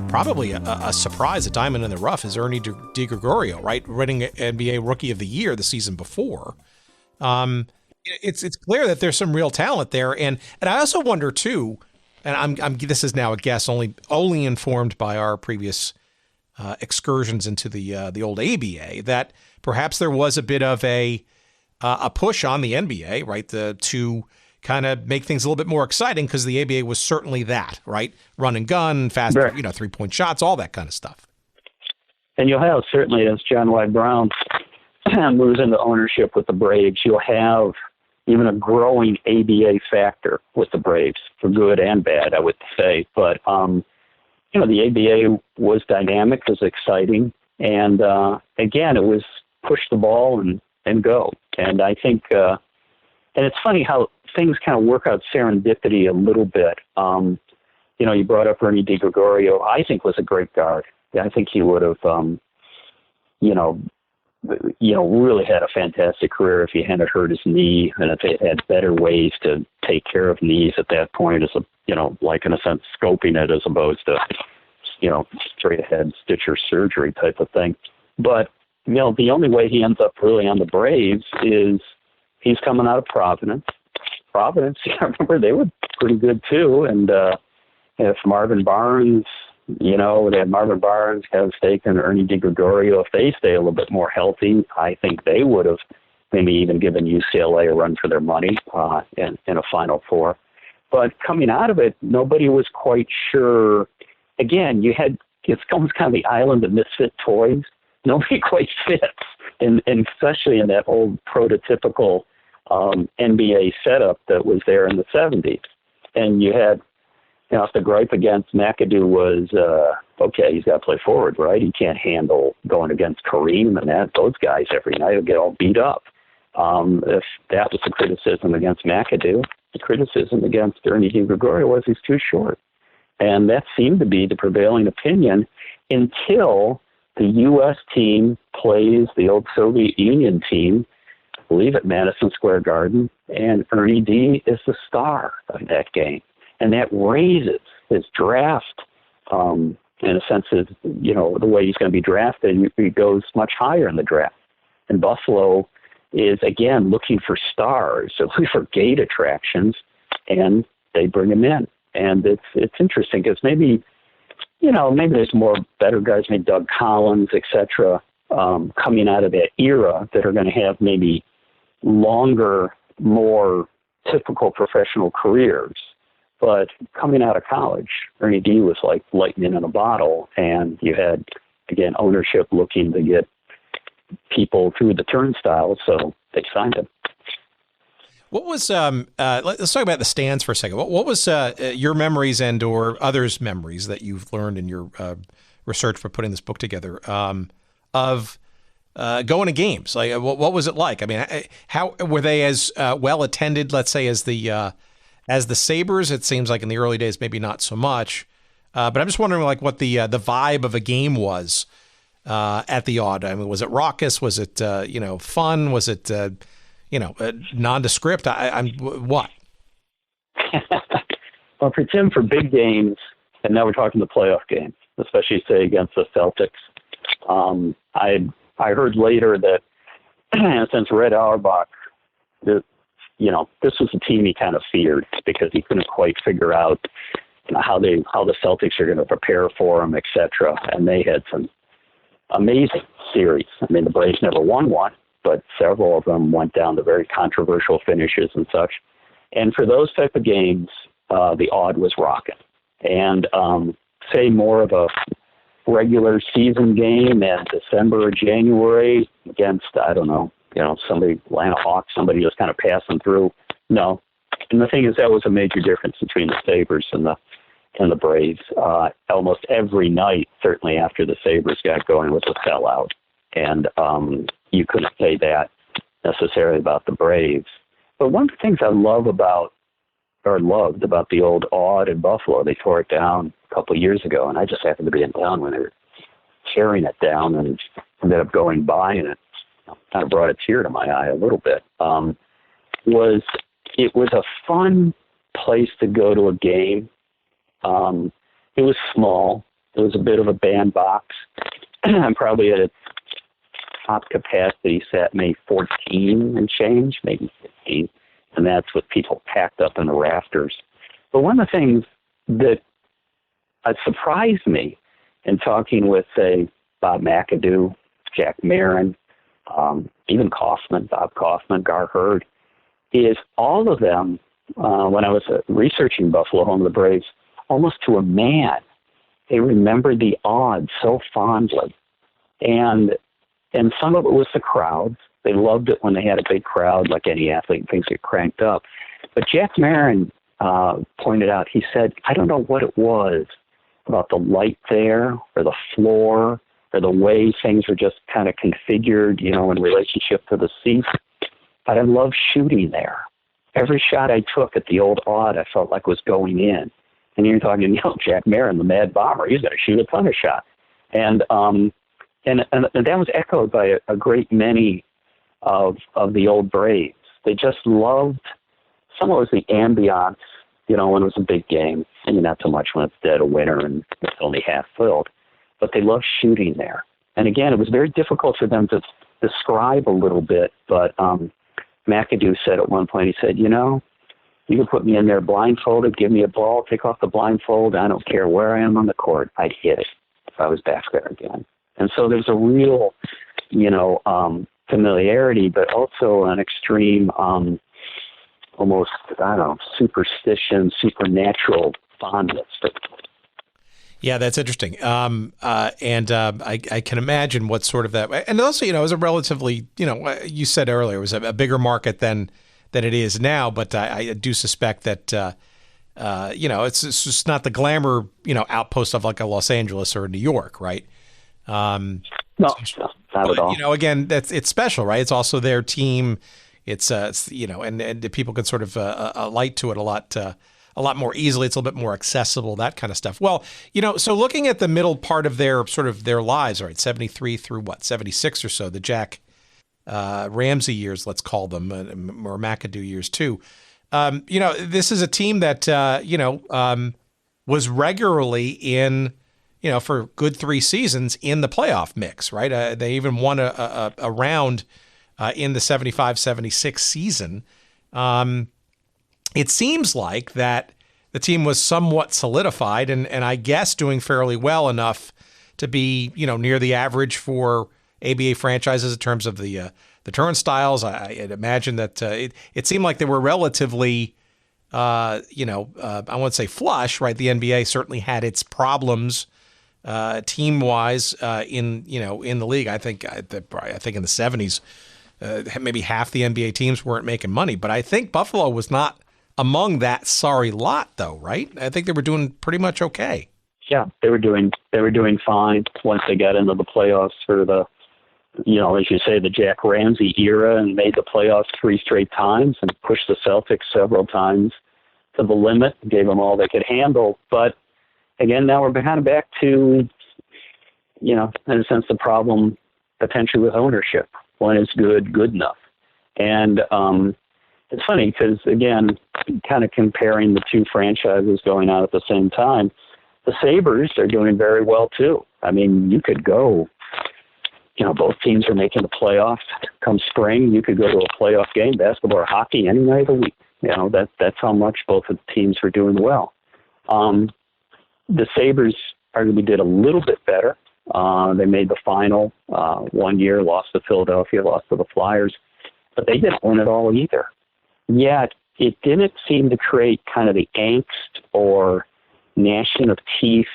probably a surprise, a diamond in the rough, is Ernie DiGregorio, right? Winning NBA Rookie of the Year the season before. It's clear that there's some real talent there. And I also wonder, too, and I'm this is now a guess only informed by our previous excursions into the old ABA, that perhaps there was a bit of a push on the NBA, right, to kind of make things a little bit more exciting, because the ABA was certainly that, right? Run and gun, fast, right. 3-point shots, all that kind of stuff. And you'll have, certainly, as John Y. Brown moves into ownership with the Braves, you'll have even a growing ABA factor with the Braves, for good and bad, I would say. But, the ABA was dynamic, was exciting. And, again, it was push the ball and go. And I think, and it's funny how things kind of work out serendipity a little bit. You brought up Ernie DiGregorio. I think was a great guard. I think he would have, really had a fantastic career if he hadn't hurt his knee, and if they had better ways to take care of knees at that point, as like in a sense scoping it as opposed to, straight ahead stitcher surgery type of thing. But the only way he ends up really on the Braves is he's coming out of Providence. I remember they were pretty good too. And if Marvin Barnes, they had Marvin Barnes, Kevin Steichen, Ernie DiGregorio, if they stay a little bit more healthy, I think they would have maybe even given UCLA a run for their money in a Final Four. But coming out of it, nobody was quite sure. Again, it's almost kind of the island of misfit toys. Nobody quite fits, and especially in that old prototypical NBA setup that was there in the 70s. And you had, if the gripe against McAdoo was, okay, he's got to play forward, right? He can't handle going against Kareem and those guys every night. He'll get all beat up. If that was the criticism against McAdoo, the criticism against Ernie DiGregorio was he's too short. And that seemed to be the prevailing opinion until the U.S. team plays the old Soviet Union team, I believe at Madison Square Garden, and Ernie D is the star of that game. And that raises his draft, in a sense, the way he's going to be drafted, he goes much higher in the draft. And Buffalo is, again, looking for stars, so looking for gate attractions, and they bring him in. And it's interesting because maybe there's more better guys, maybe Doug Collins, et cetera, coming out of that era that are going to have maybe longer, more typical professional careers. But coming out of college, Ernie D was like lightning in a bottle, and you had, again, ownership looking to get people through the turnstiles, so they signed him. What was, let's talk about the stands for a second. What was your memories and or others' memories that you've learned in your research for putting this book together of going to games? Like, what was it like? I mean, how were they as well attended, let's say, as the Sabres? It seems like in the early days, maybe not so much. But I'm just wondering, like, what the vibe of a game was at the Aud. I mean, was it raucous? Was it fun? Was it nondescript? What? Well, for Tim, for big games, and now we're talking the playoff game, especially say against the Celtics. I heard later that since Red Auerbach, this was a team he kind of feared because he couldn't quite figure out how the Celtics are going to prepare for him, etc. And they had some amazing series. I mean, the Braves never won one, but several of them went down to very controversial finishes and such. And for those type of games, the Aud was rocking. And say more of a regular season game in December or January against, I don't know, somebody, Atlanta Hawks, somebody just kind of passing through. No. And the thing is, that was a major difference between the Sabres and the Braves. Almost every night, certainly after the Sabres got going, was a sellout. And you couldn't say that necessarily about the Braves. But one of the things I loved about the old Aud in Buffalo, they tore it down a couple of years ago, and I just happened to be in town when they were tearing it down and ended up going by, and it kind of brought a tear to my eye a little bit. It was a fun place to go to a game. It was small. It was a bit of a bandbox. I'm probably at its top capacity sat maybe 14 and change, maybe 15. And that's with people packed up in the rafters. But one of the things that surprised me in talking with, say, Bob McAdoo, Jack Marin, even Bob Kaufman, Gar Hurd, is all of them, when I was researching Buffalo, home of the Braves, almost to a man, they remembered the Aud so fondly. And some of it was the crowds. They loved it when they had a big crowd, like any athlete, and things get cranked up. But Jack Marin pointed out, he said, I don't know what it was about the light there or the floor or the way things were just kind of configured, in relationship to the seats. But I loved shooting there. Every shot I took at the old Aud, I felt like was going in. And you're talking, Jack Marin, the Mad Bomber, he's going to shoot a ton of shots. And that was echoed by a great many of the old Braves. They just loved, some of it was the ambiance, when it was a big game, and not so much when it's dead of winter and it's only half filled, but they loved shooting there. And again, it was very difficult for them to describe a little bit, but McAdoo said at one point, he said, you can put me in there blindfolded, give me a ball, take off the blindfold, I don't care where I am on the court, I'd hit it if I was back there again. And so there's a real, familiarity, but also an extreme, almost, superstition, supernatural fondness. Yeah, that's interesting. I can imagine what sort of that, and also, it was a relatively, you said earlier, it was a bigger market than it is now, but I do suspect that, it's just not the glamour, outpost of like a Los Angeles or a New York, right? No, not at all. Again, it's special, right? It's also their team. It's and people can sort of alight to it a lot more easily. It's a little bit more accessible, that kind of stuff. Well, so looking at the middle part of their lives, all right, 73 through 76 or so, the Jack Ramsey years, let's call them, or McAdoo years too. This is a team that was regularly in, for good 3 seasons in the playoff mix, right? They even won a round in the 75-76 season. It seems like that the team was somewhat solidified and I guess doing fairly well enough to be, near the average for ABA franchises in terms of the turnstiles. I'd imagine that it seemed like they were relatively I won't say flush, right? The NBA certainly had its problems team-wise in the league. I think in the 70s, maybe half the NBA teams weren't making money. But I think Buffalo was not among that sorry lot, though, right? I think they were doing pretty much okay. Yeah, they were doing fine once they got into the playoffs for the, as you say, the Jack Ramsey era, and made the playoffs 3 straight times and pushed the Celtics several times to the limit, gave them all they could handle. But again, now we're kind of back to, in a sense, the problem potentially with ownership. When is good enough? And it's funny because, again, kind of comparing the two franchises going on at the same time, the Sabres are doing very well, too. I mean, you could go, both teams are making the playoffs. Come spring, you could go to a playoff game, basketball or hockey, any night of the week. That's how much both of the teams are doing well. The Sabres arguably did a little bit better. They made the final 1 year, lost to Philadelphia, lost to the Flyers, but they didn't win it all either. Yet it didn't seem to create kind of the angst or gnashing of teeth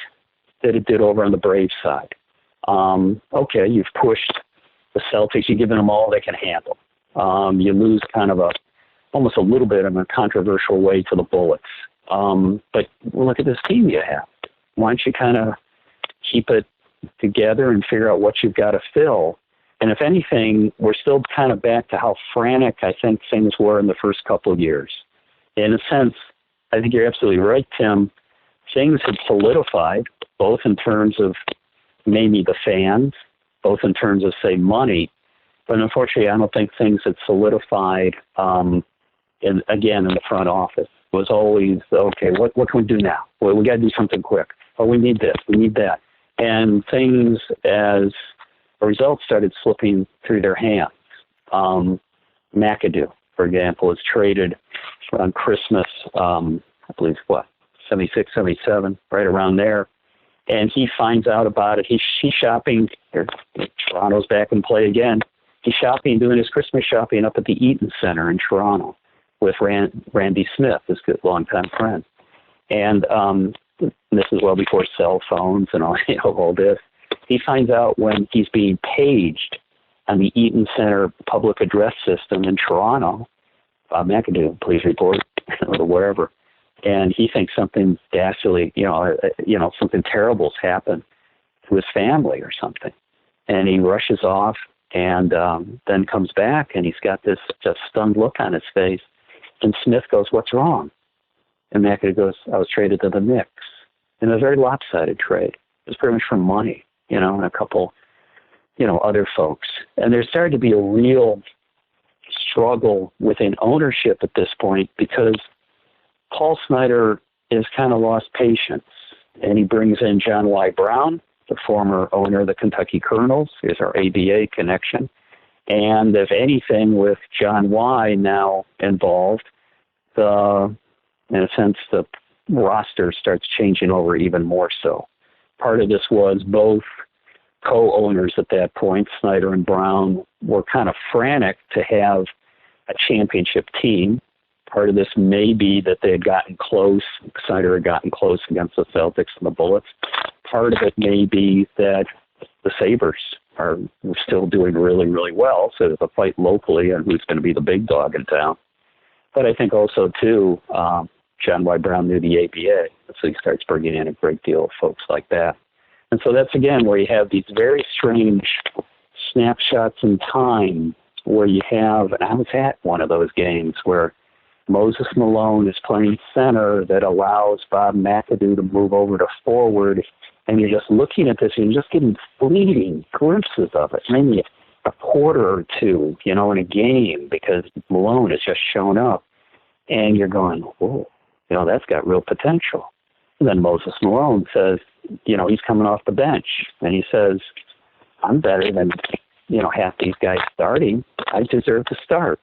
that it did over on the Braves side. Okay, you've pushed the Celtics, you've given them all they can handle. You lose kind of almost a little bit in a controversial way to the Bullets. But look at this team you have. Why don't you kind of keep it together and figure out what you've got to fill? And if anything, we're still kind of back to how frantic I think things were in the first couple of years. In a sense, I think you're absolutely right, Tim. Things had solidified, both in terms of maybe the fans, both in terms of, say, money. But unfortunately, I don't think things had solidified, in the front office. It was always, okay, what can we do now? Well, we got to do something quick. Oh, we need this, we need that. And things, as a result, started slipping through their hands. McAdoo, for example, is traded on Christmas, I believe, 76, 77, right around there. And he finds out about it. He's shopping. Toronto's back in play again. He's shopping, doing his Christmas shopping up at the Eaton Center in Toronto with Randy Smith, his good longtime friend. And this is well before cell phones and all this. He finds out when he's being paged on the Eaton Center public address system in Toronto, McAdoo, please report, or wherever. And he thinks something dastardly, something terrible's happened to his family or something. And he rushes off and then comes back, and he's got this just stunned look on his face. And Smith goes, "What's wrong?" And McAdoo goes, "I was traded to the Knicks." In a very lopsided trade. It was pretty much for money, and a couple, other folks. And there started to be a real struggle within ownership at this point because Paul Snyder has kind of lost patience, and he brings in John Y. Brown, the former owner of the Kentucky Colonels. Here's our ABA connection. And if anything, with John Y. now involved, in a sense, the roster starts changing over even more so. Part of this was both co-owners at that point, Snyder and Brown, were kind of frantic to have a championship team. Part of this may be that they had gotten close. Snyder had gotten close against the Celtics and the Bullets. Part of it may be that the Sabres are still doing really, really well. So there's a fight locally on who's going to be the big dog in town. But I think also, too, John Y. Brown knew the ABA. So he starts bringing in a great deal of folks like that. And so that's, again, where you have these very strange snapshots in time where you have, and I was at one of those games where Moses Malone is playing center that allows Bob McAdoo to move over to forward, and you're just looking at this and you're just getting fleeting glimpses of it, maybe a quarter or two, in a game because Malone has just shown up, and you're going, whoa, that's got real potential. And then Moses Malone says, he's coming off the bench, and he says, I'm better than, half these guys starting. I deserve to start.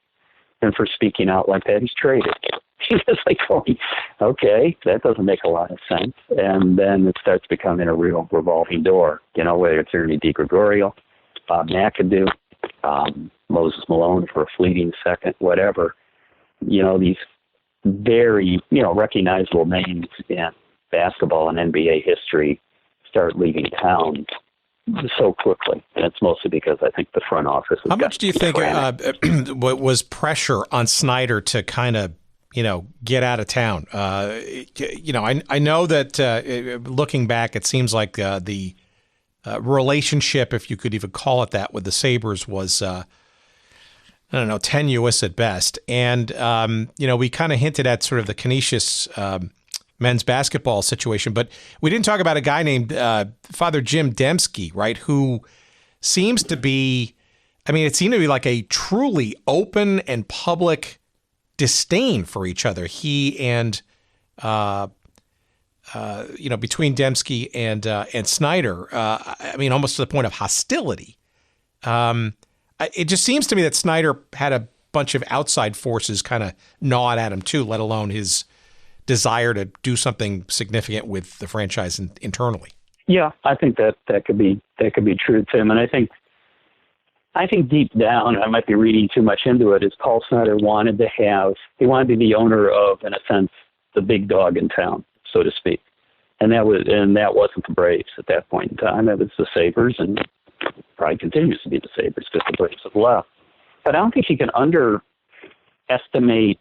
And for speaking out like that, he's traded. He's just like, okay, that doesn't make a lot of sense. And then it starts becoming a real revolving door, whether it's Ernie DiGregorio, Bob McAdoo, Moses Malone for a fleeting second, whatever. These very, recognizable names in basketball and NBA history start leaving town so quickly. And it's mostly because I think the front office has How much do you think was pressure on Snyder to kind of, get out of town? I know that looking back, it seems like the relationship, if you could even call it that, with the Sabres was, tenuous at best. And, we kind of hinted at sort of the Canisius men's basketball situation, but we didn't talk about a guy named Father Jim Dembski, right, who seems to be, it seemed to be like a truly open and public disdain for each other. He and, between Dembski and Snyder, almost to the point of hostility. It just seems to me that Snyder had a bunch of outside forces kind of gnawed at him too, let alone his desire to do something significant with the franchise internally. Yeah, I think that could be true, Tim. And I think deep down, I might be reading too much into it, is Paul Snyder wanted to be the owner of, in a sense, the big dog in town, so to speak. And that wasn't the Braves at that point in time. That was the Sabres, and probably continues to be the Sabres because the Braves have left. But I don't think you can underestimate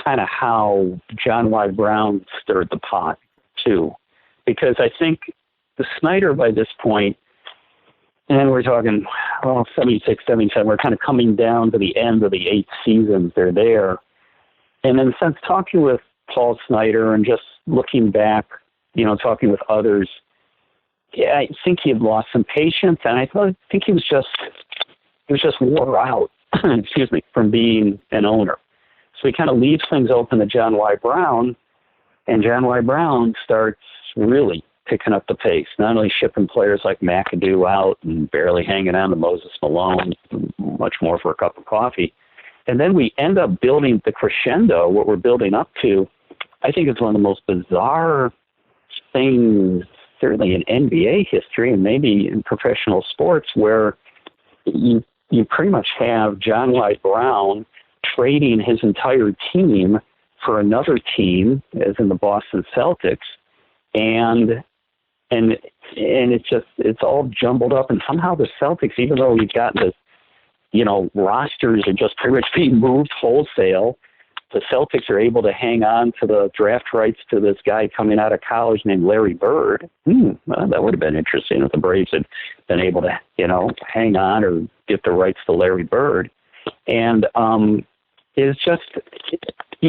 kind of how John Y. Brown stirred the pot, too. Because I think the Snyder, by this point, and we're talking, 76, 77, we're kind of coming down to the end of the 8 seasons they're there. And in a sense, talking with Paul Snyder and just looking back, talking with others, I think he had lost some patience, and I think he was just wore out, from being an owner. So he kind of leaves things open to John Y. Brown, and John Y. Brown starts really picking up the pace, not only shipping players like McAdoo out and barely hanging on to Moses Malone, much more for a cup of coffee. And then we end up building the crescendo, what we're building up to. I think it's one of the most bizarre things, certainly in NBA history and maybe in professional sports, where you pretty much have John Y. Brown trading his entire team for another team, as in the Boston Celtics, and it's all jumbled up, and somehow the Celtics, even though we've gotten this, rosters are just pretty much being moved wholesale, the Celtics are able to hang on to the draft rights to this guy coming out of college named Larry Bird. Well, that would have been interesting if the Braves had been able to, hang on or get the rights to Larry Bird. And it's just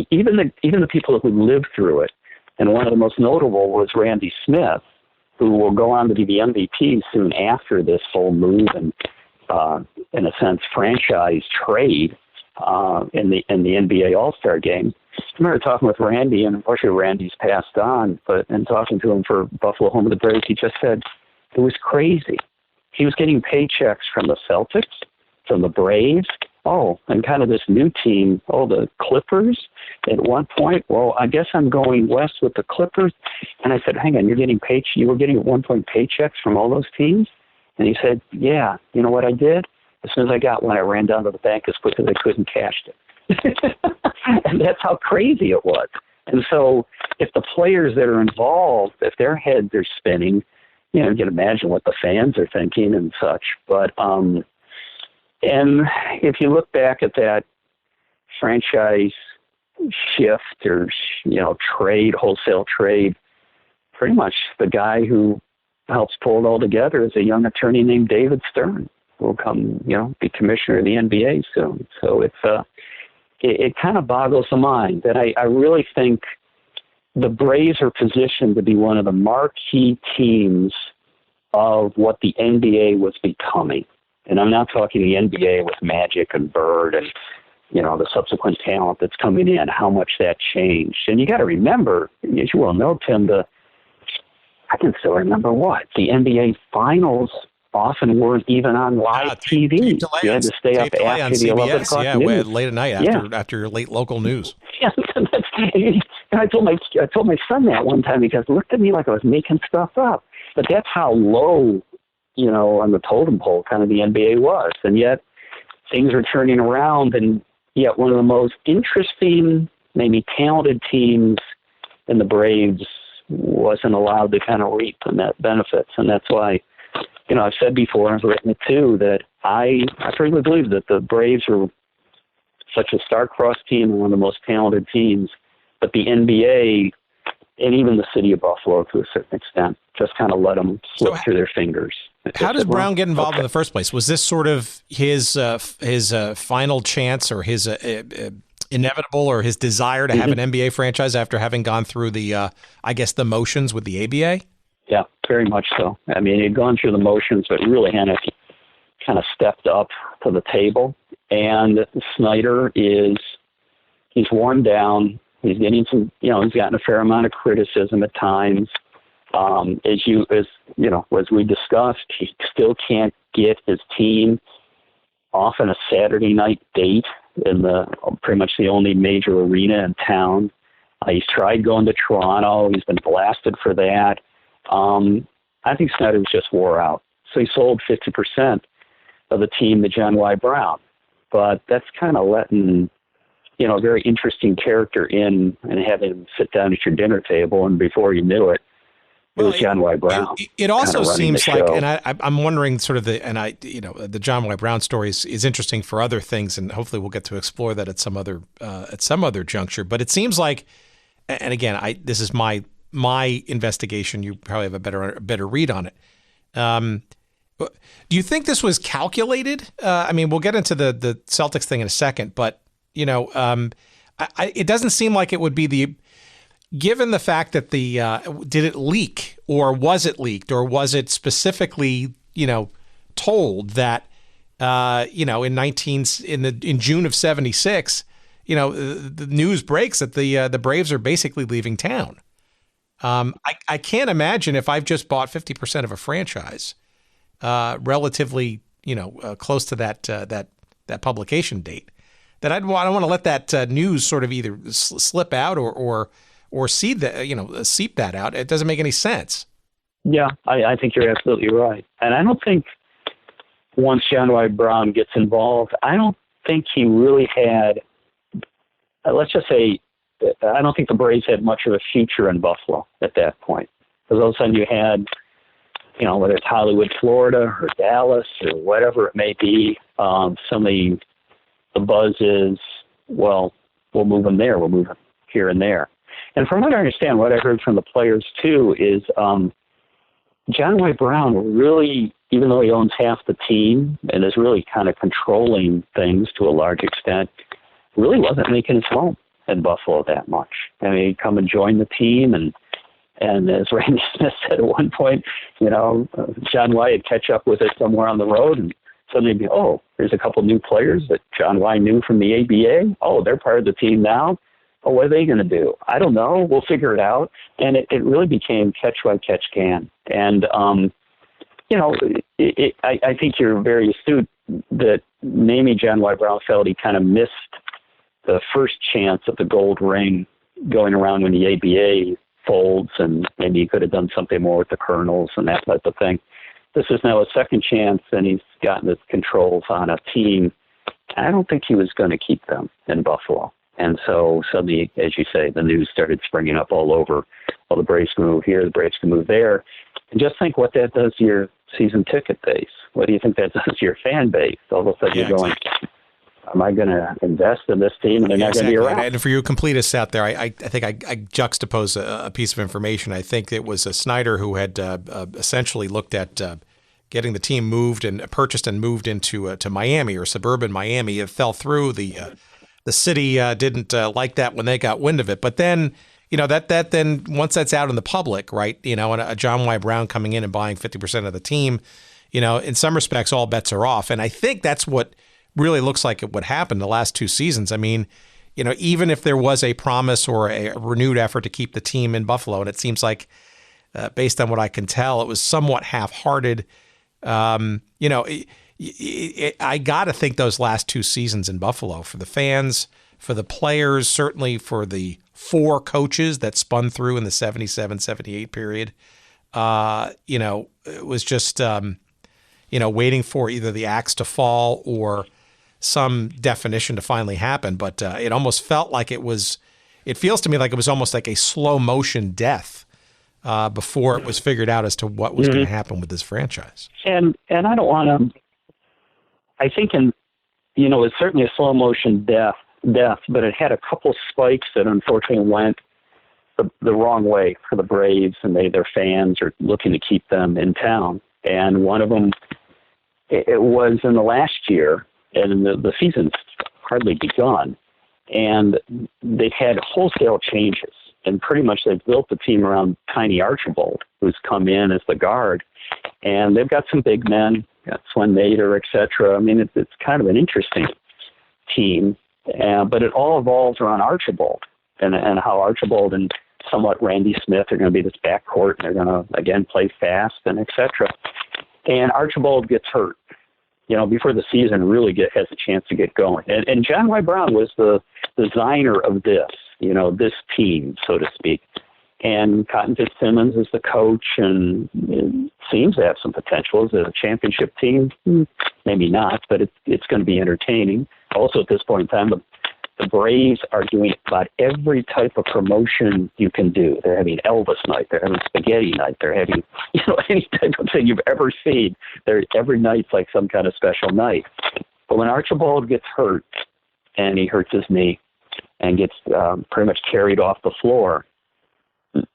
even the people who lived through it. And one of the most notable was Randy Smith, who will go on to be the MVP soon after this whole move and, in a sense, franchise trade in the NBA All-Star game. I remember talking with Randy, and unfortunately Randy's passed on, and talking to him for Buffalo Home of the Braves, he just said it was crazy. He was getting paychecks from the Celtics, from the Braves, and kind of this new team, the Clippers at one point. Well, I guess I'm going west with the Clippers. And I said, hang on, you were getting at one point paychecks from all those teams? And he said, yeah. You know what I did? As soon as I got one, I ran down to the bank as quick as I could and cashed it. And that's how crazy it was. And so if the players that are involved, if their heads are spinning, you can imagine what the fans are thinking and such. But, and if you look back at that franchise shift or, trade, wholesale trade, pretty much the guy who helps pull it all together is a young attorney named David Stern, who will come, be commissioner of the NBA soon. So it kind of boggles the mind. And I really think the Braves are positioned to be one of the marquee teams of what the NBA was becoming. And I'm not talking the NBA with Magic and Bird and, the subsequent talent that's coming in, how much that changed. And you got to remember, as you well know, Tim, I can still remember the NBA finals often weren't even on live TV. You had to stay up after the 11 o'clock news. Late at night after your late local news. Yeah, and I told my son that one time because he looked at me like I was making stuff up. But that's how low, on the totem pole kind of the NBA was. And yet things are turning around, and yet one of the most interesting, maybe talented teams in the Braves wasn't allowed to kind of reap the net benefits. And that's why, I've said before, and I've written it too, that I firmly believe that the Braves are such a star-crossed team and one of the most talented teams, but the NBA and even the city of Buffalo, to a certain extent, just kind of let them slip through their fingers. How does Brown get involved in the first place? Was this sort of his final chance, or his inevitable, or his desire to have an NBA franchise after having gone through the motions with the ABA? Yeah, very much so. I mean, he'd gone through the motions, but really hadn't kind of stepped up to the table. And Snyder he's worn down. He's getting some, he's gotten a fair amount of criticism at times. As we discussed, he still can't get his team off on a Saturday night date in pretty much the only major arena in town. He's tried going to Toronto. He's been blasted for that. I think Snyder was just wore out. So he sold 50% of the team to John Y. Brown. But that's kind of letting, a very interesting character in and having him sit down at your dinner table, and before you knew it, it was John Y. Brown. It also seems like, and I'm wondering sort of the John Y. Brown story is interesting for other things, and hopefully we'll get to explore that at some other juncture. But it seems like, and again, this is my investigation. You probably have a better read on it. Do you think this was calculated? We'll get into the Celtics thing in a second, but it doesn't seem like it would be given the fact that did it leak, or was it leaked, or was it specifically, told that, in June of '76, the news breaks that the Braves are basically leaving town. I can't imagine if I've just bought 50% of a franchise, relatively, close to that publication date, that I don't want to let that news sort of either slip out or seep that out. It doesn't make any sense. Yeah, I think you're absolutely right. And I don't think once John Y. Brown gets involved, I don't think he really had, let's just say, I don't think the Braves had much of a future in Buffalo at that point. Because all of a sudden you had, whether it's Hollywood, Florida, or Dallas, or whatever it may be, some of the buzz is, well, we'll move them there, we'll move them here and there. And from what I understand, what I heard from the players too is John Y. Brown really, even though he owns half the team and is really kind of controlling things to a large extent, really wasn't making his home in Buffalo that much. I mean, he'd come and join the team, and as Randy Smith said at one point, John Y. would catch up with it somewhere on the road, and suddenly be, there's a couple new players that John Y. knew from the ABA. Oh, they're part of the team now. Oh, what are they going to do? I don't know. We'll figure it out. And it really became catch what catch can. And, I think you're very astute that maybe John Y. Brown felt he kind of missed the first chance at the gold ring going around when the ABA folds, and maybe he could have done something more with the Colonels and that type of thing. This is now a second chance, and he's gotten his controls on a team. I don't think he was going to keep them in Buffalo. And so suddenly, as you say, the news started springing up all over. Well, the Braves can move here, the Braves can move there. And just think what that does to your season ticket base. What do you think that does to your fan base? All of a sudden you're going, am I going to invest in this team and they're not going to be around? And for you completists out there, I think I juxtapose a piece of information. I think it was Snyder who had essentially looked at getting the team moved and purchased and moved into to Miami, or suburban Miami. It fell through. The city didn't like that when they got wind of it. But then, that then once that's out in the public, right, and a John Y. Brown coming in and buying 50% of the team, in some respects, all bets are off. And I think that's what really looks like it would happen the last two seasons. I mean, even if there was a promise or a renewed effort to keep the team in Buffalo, and it seems like, based on what I can tell, it was somewhat half-hearted. I got to think those last two seasons in Buffalo, for the fans, for the players, certainly for the four coaches that spun through in the 77-78 period, it was just, waiting for either the axe to fall or some definition to finally happen. But it almost felt like it was it feels to me like it was almost like a slow motion death before it was figured out as to what was going to happen with this franchise. And I don't want to. I think it's certainly a slow motion death, but it had a couple spikes that unfortunately went the wrong way for the Braves, and their fans are looking to keep them in town. And one of them, it was in the last year, and the season's hardly begun, and they've had wholesale changes, and pretty much they've built the team around Tiny Archibald, who's come in as the guard, and they've got some big men, got Swen Nader, et cetera. I mean, it's kind of an interesting team, but it all evolves around Archibald and how Archibald and somewhat Randy Smith are going to be this backcourt, and they're going to, again, play fast and et cetera. And Archibald gets hurt, before the season really has a chance to get going. And John Y. Brown was the designer of this team, so to speak. And Cotton Fitzsimmons is the coach, and it seems to have some potential as a championship team. Maybe not, but it's going to be entertaining. Also, at this point in time, the Braves are doing about every type of promotion you can do. They're having Elvis night. They're having spaghetti night. They're having, any type of thing you've ever seen. Every night's like some kind of special night. But when Archibald gets hurt, and he hurts his knee, and gets pretty much carried off the floor,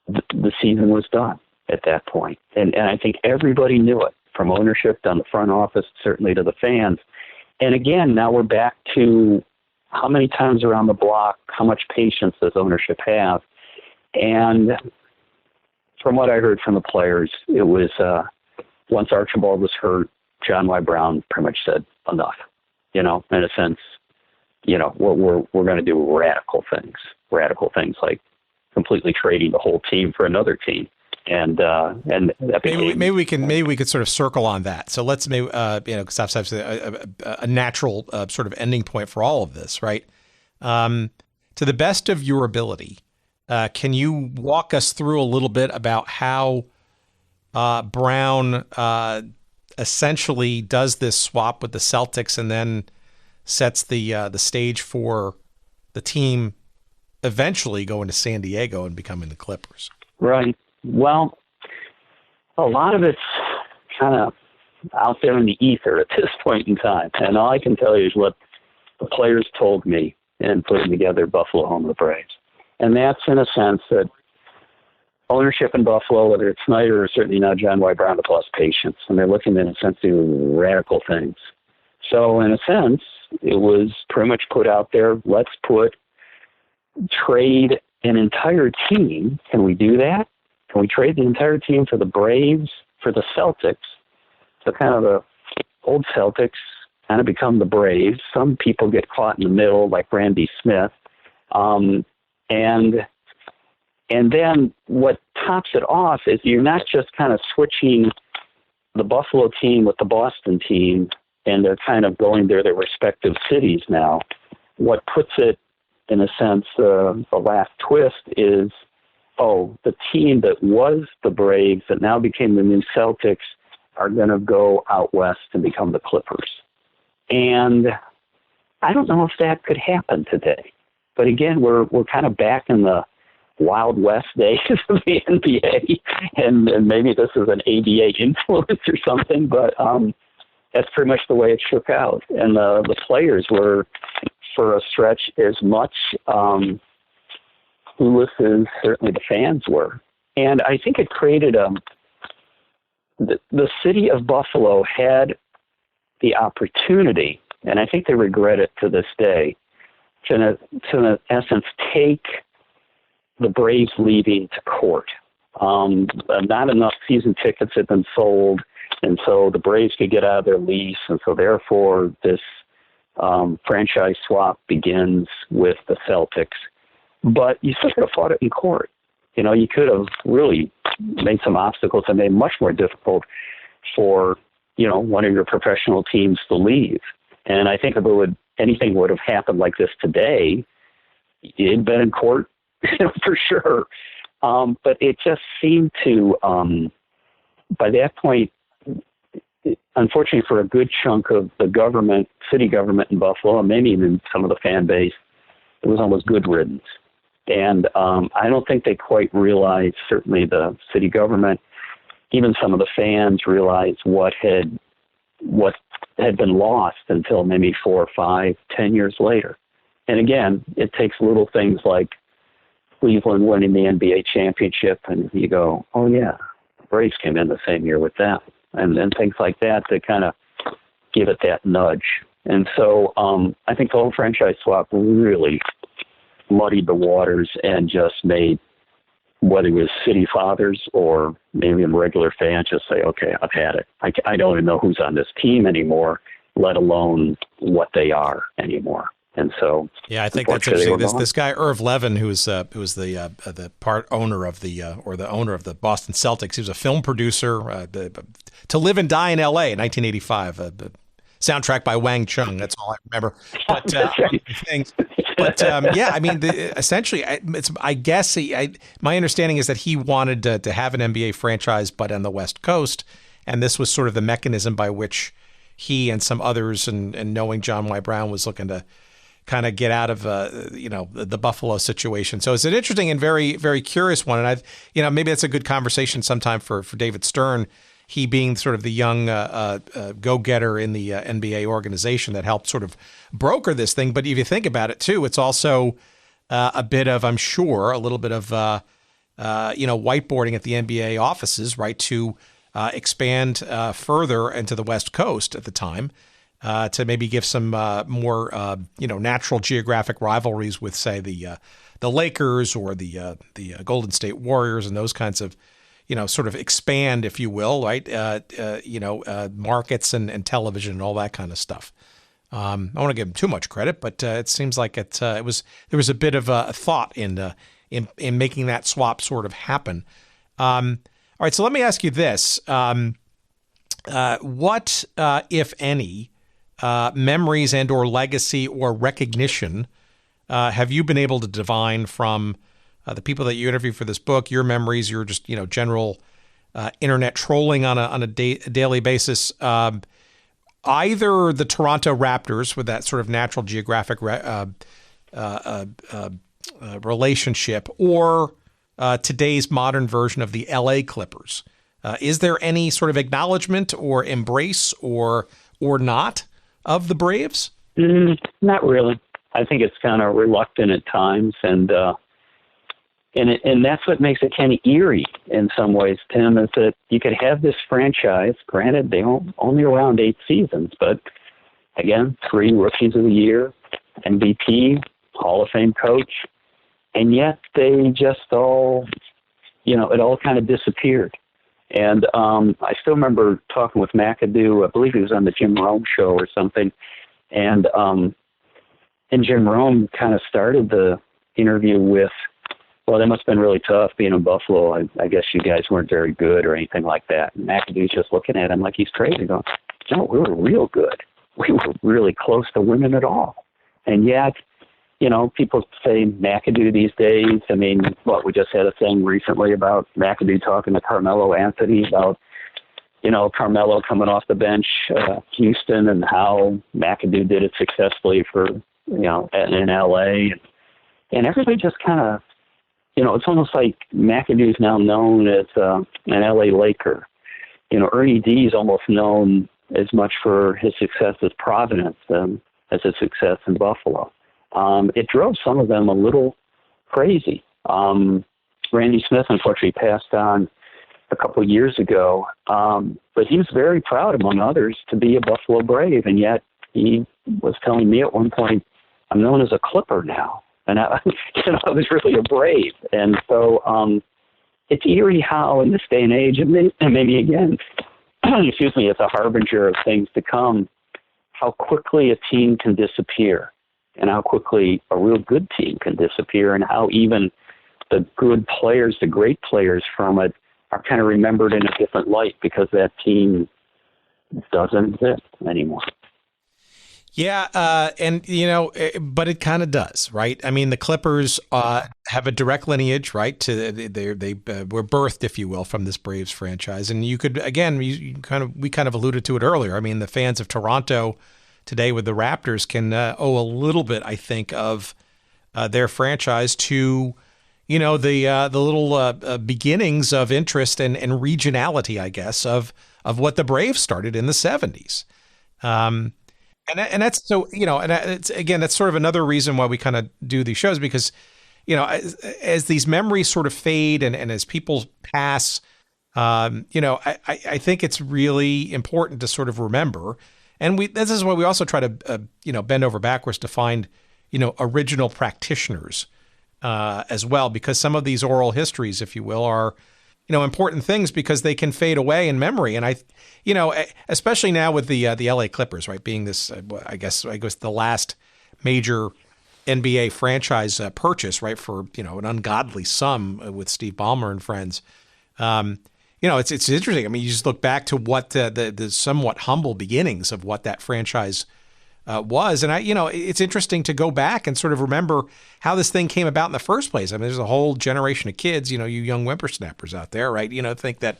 the season was done at that point. And I think everybody knew it, from ownership down the front office, certainly to the fans. And again, now we're back to how many times around the block, how much patience does ownership have? And from what I heard from the players, it was once Archibald was hurt, John Y. Brown pretty much said, enough. In a sense, we're going to do radical things like completely trading the whole team for another team. And maybe we could sort of circle on that. So let's maybe because that's a natural sort of ending point for all of this, right? To the best of your ability, can you walk us through a little bit about how Brown essentially does this swap with the Celtics and then sets the stage for the team eventually going to San Diego and becoming the Clippers? Right. Well, a lot of it's kind of out there in the ether at this point in time. And all I can tell you is what the players told me in putting together Buffalo home of the Braves. And that's in a sense that ownership in Buffalo, whether it's Snyder or certainly now John Y. Brown, have lost patience. And they're looking in a sense to do radical things. So in a sense, it was pretty much put out there, let's trade an entire team. Can we do that? Can we trade the entire team for the Braves, for the Celtics? So kind of the old Celtics kind of become the Braves. Some people get caught in the middle, like Randy Smith. And then what tops it off is you're not just kind of switching the Buffalo team with the Boston team, and they're kind of going to their respective cities now. What puts it, in a sense, the last twist is, the team that was the Braves that now became the new Celtics are going to go out west and become the Clippers. And I don't know if that could happen today. But again, we're kind of back in the Wild West days of the NBA, and maybe this is an ABA influence or something, but that's pretty much the way it shook out. And the players were, for a stretch, as much clueless as certainly the fans were. And I think it created the city of Buffalo had the opportunity, and I think they regret it to this day, to in essence take the Braves leaving to court. Not enough season tickets had been sold, and so the Braves could get out of their lease, and so therefore this franchise swap begins with the Celtics. But you still could have fought it in court. You could have really made some obstacles and made it much more difficult for, one of your professional teams to leave. And I think if anything would have happened like this today, it'd been in court, for sure. But it just seemed to, by that point, unfortunately for a good chunk of the city government in Buffalo, and maybe even some of the fan base, it was almost good riddance. And I don't think they quite realized, certainly the city government, even some of the fans realized what had been lost until maybe 4 or 5, 10 years later. And again, it takes little things like Cleveland winning the NBA championship, and you go, oh yeah, the Braves came in the same year with them, and then things like that to kind of give it that nudge. And so I think the whole franchise swap really muddied the waters and just made, whether it was city fathers or maybe even regular fans, just say, okay, I've had it. I don't even know who's on this team anymore, let alone what they are anymore. And so, yeah, I think that's interesting. This guy Irv Levin, who was the part owner of the owner of the Boston Celtics, he was a film producer. To Live and Die in L.A. in 1985. Soundtrack by Wang Chung. That's all I remember. But yeah, I mean, essentially, I guess my understanding is that he wanted to have an NBA franchise, but on the West Coast, and this was sort of the mechanism by which he and some others, and knowing John Y. Brown, was looking to kind of get out of the Buffalo situation. So it's an interesting and very, very curious one. And maybe that's a good conversation sometime for David Stern. He being sort of the young go-getter in the NBA organization that helped sort of broker this thing. But if you think about it, too, it's also a bit of, I'm sure, a little bit of, whiteboarding at the NBA offices, right, to expand further into the West Coast at the time to maybe give some more, natural geographic rivalries with, say, the Lakers or the Golden State Warriors and those kinds of, sort of expand, if you will, right? Markets and television and all that kind of stuff. I don't want to give them too much credit, but it seems like there was a bit of a thought in making that swap sort of happen. All right, so let me ask you this: what, if any, memories and/or legacy or recognition have you been able to divine from the people that you interviewed for this book, your memories, your just, general internet trolling on a daily basis, either the Toronto Raptors with that sort of natural geographic relationship, or today's modern version of the LA Clippers? Is there any sort of acknowledgement or embrace or not of the Braves? Not really. I think it's kind of reluctant at times, and that's what makes it kind of eerie in some ways, Tim, is that you could have this franchise, granted they only around 8 seasons, but again, 3 Rookies of the Year, MVP, Hall of Fame coach, and yet they just all, it all kind of disappeared. And I still remember talking with McAdoo, I believe he was on the Jim Rome show or something, and Jim Rome kind of started the interview with, well, that must have been really tough being in Buffalo. I guess you guys weren't very good or anything like that. And McAdoo's just looking at him like he's crazy, going, no, we were real good. We were really close to winning it all. And yet, people say McAdoo these days. I mean, we just had a thing recently about McAdoo talking to Carmelo Anthony about, Carmelo coming off the bench, Houston, and how McAdoo did it successfully for, in LA. And everybody just kind of, it's almost like McAdoo is now known as an LA Laker. Ernie D is almost known as much for his success as Providence as his success in Buffalo. It drove some of them a little crazy. Randy Smith, unfortunately, passed on a couple of years ago, but he was very proud, among others, to be a Buffalo Brave, and yet he was telling me at one point, I'm known as a Clipper now. And I was really a Brave. And so it's eerie how in this day and age, and maybe again, excuse me, it's a harbinger of things to come, how quickly a team can disappear and how quickly a real good team can disappear, and how even the good players, the great players from it, are kind of remembered in a different light because that team doesn't exist anymore. Yeah, but it kind of does, right? I mean, the Clippers have a direct lineage, right? They were birthed, if you will, from this Braves franchise, and you could we kind of alluded to it earlier. I mean, the fans of Toronto today with the Raptors can owe a little bit, I think, of their franchise to, the little beginnings of interest and regionality, I guess, of what the Braves started in the 70s. And that's so, and it's, again, that's sort of another reason why we kind of do these shows, because, as these memories sort of fade and as people pass, I think it's really important to sort of remember. And this is why we also try to, bend over backwards to find, original practitioners as well, because some of these oral histories, if you will, are, important things because they can fade away in memory. And especially now with the LA Clippers, right, being this, I guess the last major NBA franchise purchase, right, for, an ungodly sum with Steve Ballmer and friends. It's interesting. I mean, you just look back to what the somewhat humble beginnings of what that franchise was. And it's interesting to go back and sort of remember how this thing came about in the first place. I mean, there's a whole generation of kids, you young whippersnappers out there, right? Think that,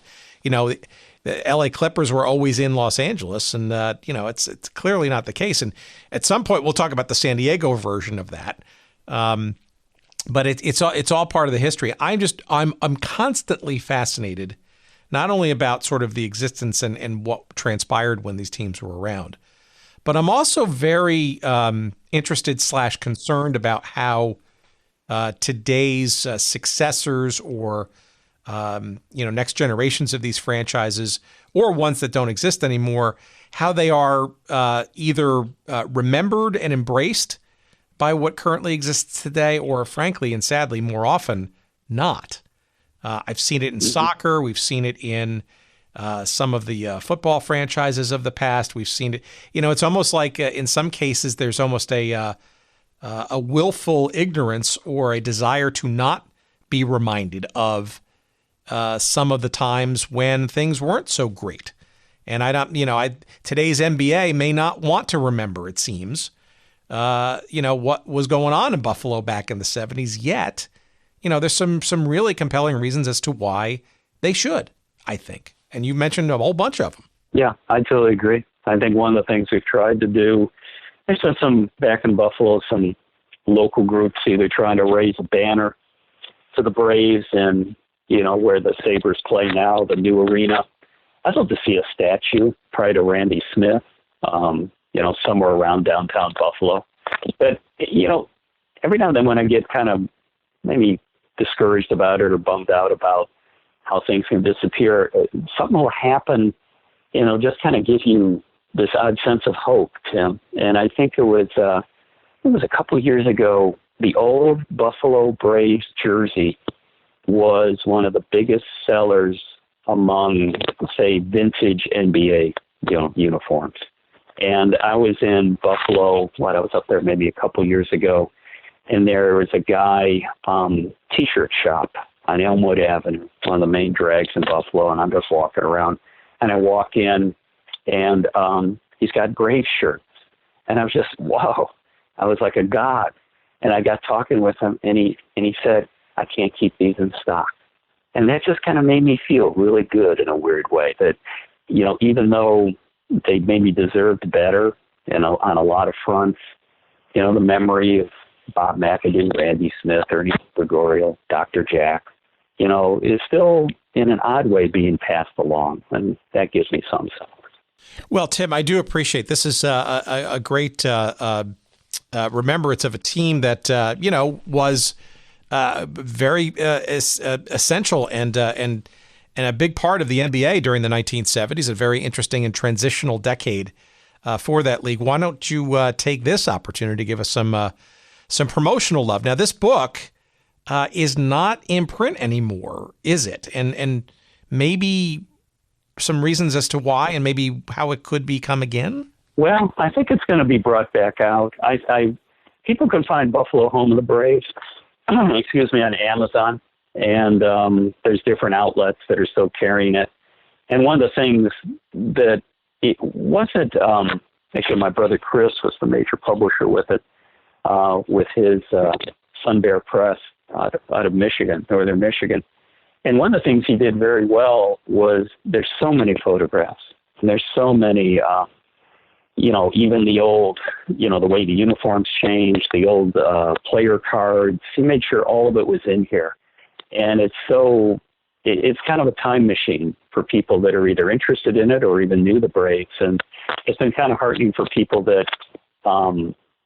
the LA Clippers were always in Los Angeles, and it's clearly not the case. And at some point, we'll talk about the San Diego version of that. But it's all part of the history. I'm constantly fascinated, not only about sort of the existence and what transpired when these teams were around, but I'm also very interested / concerned about how today's successors or next generations of these franchises, or ones that don't exist anymore, how they are either remembered and embraced by what currently exists today, or frankly and sadly more often not. I've seen it in soccer. We've seen it in some of the football franchises of the past. We've seen it. It's almost like in some cases there's almost a willful ignorance or a desire to not be reminded of some of the times when things weren't so great. And today's NBA may not want to remember, it seems, what was going on in Buffalo back in the 70s, yet, there's some really compelling reasons as to why they should, I think. And you mentioned a whole bunch of them. Yeah, I totally agree. I think one of the things we've tried to do, there's been some back in Buffalo, some local groups either trying to raise a banner to the Braves and, where the Sabres play now, the new arena. I'd love to see a statue probably to Randy Smith, somewhere around downtown Buffalo. But, every now and then when I get kind of maybe discouraged about it or bummed out about how things can disappear, something will happen, just kind of give you this odd sense of hope, Tim. And I think it was a couple of years ago, the old Buffalo Braves jersey was one of the biggest sellers among, say, vintage NBA, uniforms. And I was in Buffalo, I was up there maybe a couple of years ago, and there was a guy, T-shirt shop on Elmwood Avenue, one of the main drags in Buffalo, and I'm just walking around, and I walk in, and he's got Braves shirts, and I was just, wow, I was like a god. And I got talking with him, and he said, I can't keep these in stock. And that just kind of made me feel really good in a weird way, that, even though they maybe deserved better, on a lot of fronts, the memory of Bob McAdoo, Randy Smith, Ernie DiGregorio, Dr. Jack, is still in an odd way being passed along. And that gives me some solace. Well, Tim, I do appreciate this is a great remembrance of a team that, was very essential and a big part of the NBA during the 1970s, a very interesting and transitional decade for that league. Why don't you take this opportunity to give us some promotional love? Now, this book is not in print anymore, is it? And maybe some reasons as to why, and maybe how it could become again? Well, I think it's going to be brought back out. People can find Buffalo Home of the Braves, on Amazon, and there's different outlets that are still carrying it. And one of the things that it wasn't, actually my brother Chris was the major publisher with it, with his Sun Bear Press out of Michigan, northern Michigan. And one of the things he did very well was there's so many photographs, and there's so many even the old, the way the uniforms changed, the old player cards. He made sure all of it was in here. And it's kind of a time machine for people that are either interested in it or even knew the Braves. And it's been kind of heartening for people that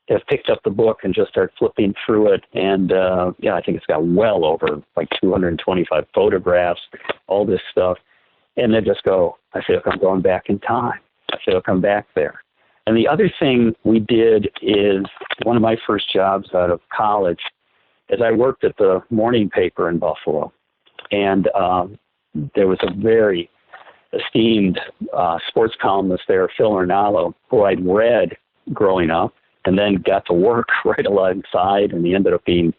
have picked up the book and just start flipping through it. And, I think it's got well over like 225 photographs, all this stuff. And they just go, I feel like I'm going back in time. I feel like I'm back there. And the other thing we did is one of my first jobs out of college is I worked at the morning paper in Buffalo. And there was a very esteemed sports columnist there, Phil Arnaldo, who I'd read growing up and then got to work right alongside. And he ended up being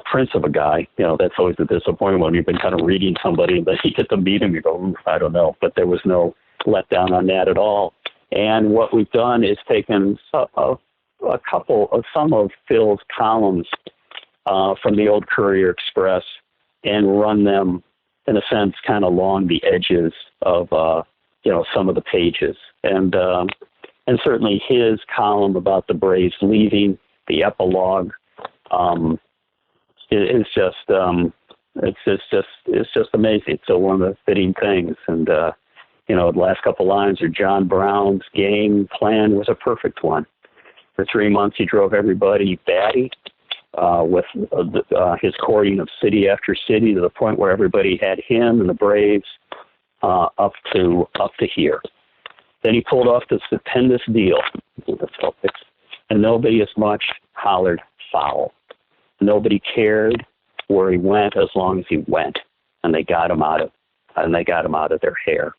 prince of a guy. That's always a disappointment when you've been kind of reading somebody and then you get to meet him, you go, I don't know. But there was no letdown on that at all. And what we've done is taken some of Phil's columns from the old Courier Express and run them, in a sense, kind of along the edges of, some of the pages. And certainly his column about the Braves leaving, the epilogue, is just amazing. It's so one of the fitting things. And, the last couple lines are John Brown's game plan was a perfect one. For 3 months, he drove everybody batty with his courting of city after city to the point where everybody had him and the Braves up to here. Then he pulled off the stupendous deal with the Celtics, and nobody as much hollered foul. Nobody cared where he went as long as he went, and they got him out of their hair.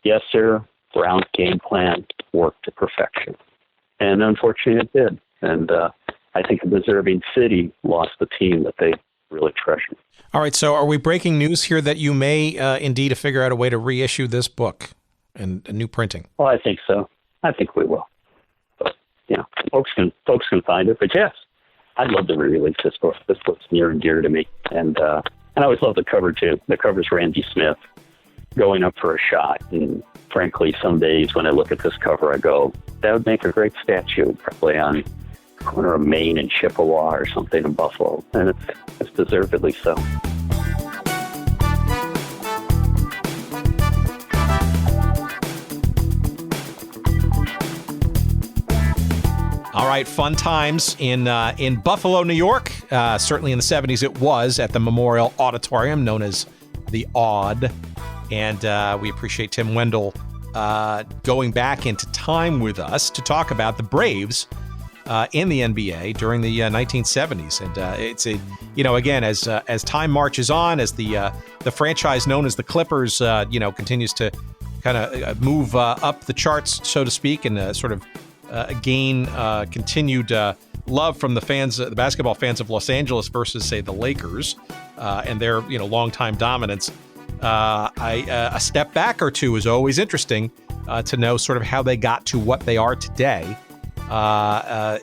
Yes, sir, Brown's game plan worked to perfection. And unfortunately it did. And I think a deserving city lost the team that they really treasured. All right, so are we breaking news here that you may indeed figure out a way to reissue this book and a new printing? Well, I think so. I think we will. But, folks can find it. But yes, I'd love to re-release this book. This book's near and dear to me. And I always love the cover, too. The cover's Randy Smith going up for a shot. And frankly, some days when I look at this cover, I go, that would make a great statue, probably on the corner of Maine and Chippewa or something in Buffalo. And it's deservedly so. All right, fun times in Buffalo, New York. Certainly in the 70s it was at the Memorial Auditorium, known as the Aud. And we appreciate Tim Wendel going back into time with us to talk about the Braves in the NBA during the 1970s. And it's again, as time marches on, as the franchise known as the Clippers, continues to kind of move up the charts, so to speak, and sort of gain continued love from the fans, the basketball fans of Los Angeles versus, say, the Lakers and their longtime dominance. A step back or two is always interesting to know sort of how they got to what they are today. The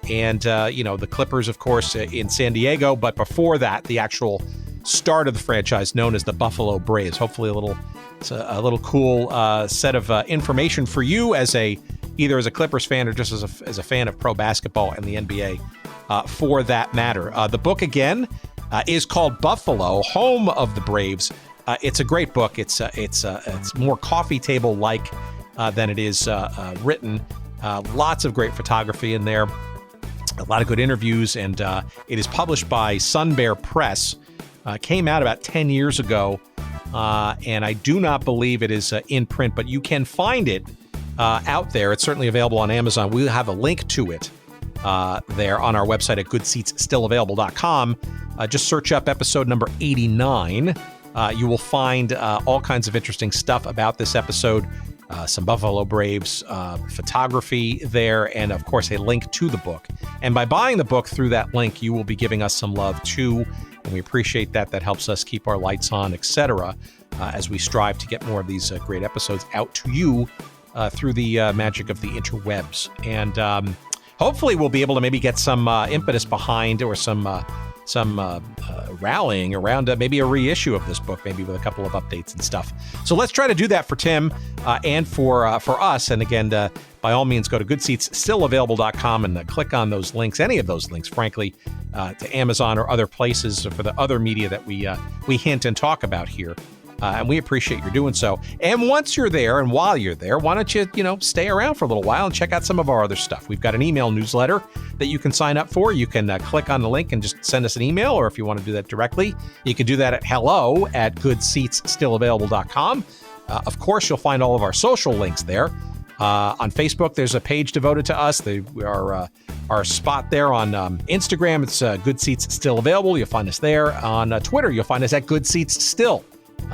Clippers, of course, in San Diego, but before that, the actual start of the franchise known as the Buffalo Braves. Hopefully a little cool set of information for you either as a Clippers fan or just as a fan of pro basketball and the NBA for that matter. The book, again, is called Buffalo, Home of the Braves. It's a great book. It's more coffee table like than it is written. Lots of great photography in there, a lot of good interviews, and it is published by Sun Bear Press. Came out about 10 years ago, and I do not believe it is in print, but you can find it out there. It's certainly available on Amazon. We'll have a link to it there on our website at goodseatsstillavailable.com. Just search up episode number 89. You will find all kinds of interesting stuff about this episode, some Buffalo Braves photography there, and of course a link to the book. And by buying the book through that link, you will be giving us some love too, and we appreciate that. That helps us keep our lights on, etc., as we strive to get more of these great episodes out to you through the magic of the interwebs. And hopefully we'll be able to maybe get some impetus behind or some rallying around maybe a reissue of this book, maybe with a couple of updates and stuff. So let's try to do that for Tim and for us. And again, by all means, go to goodseatsstillavailable.com and click on those links, any of those links, frankly, to Amazon or other places for the other media that we hint and talk about here. And we appreciate your doing so. And once you're there and while you're there, why don't you, stay around for a little while and check out some of our other stuff. We've got an email newsletter that you can sign up for. You can click on the link and just send us an email, or if you want to do that directly, you can do that at hello@goodseatsstillavailable.com. Of course, you'll find all of our social links there. On Facebook, there's a page devoted to us. Our spot there on Instagram, it's Good Seats Still Available. You'll find us there. On Twitter, you'll find us at Good Seats Still.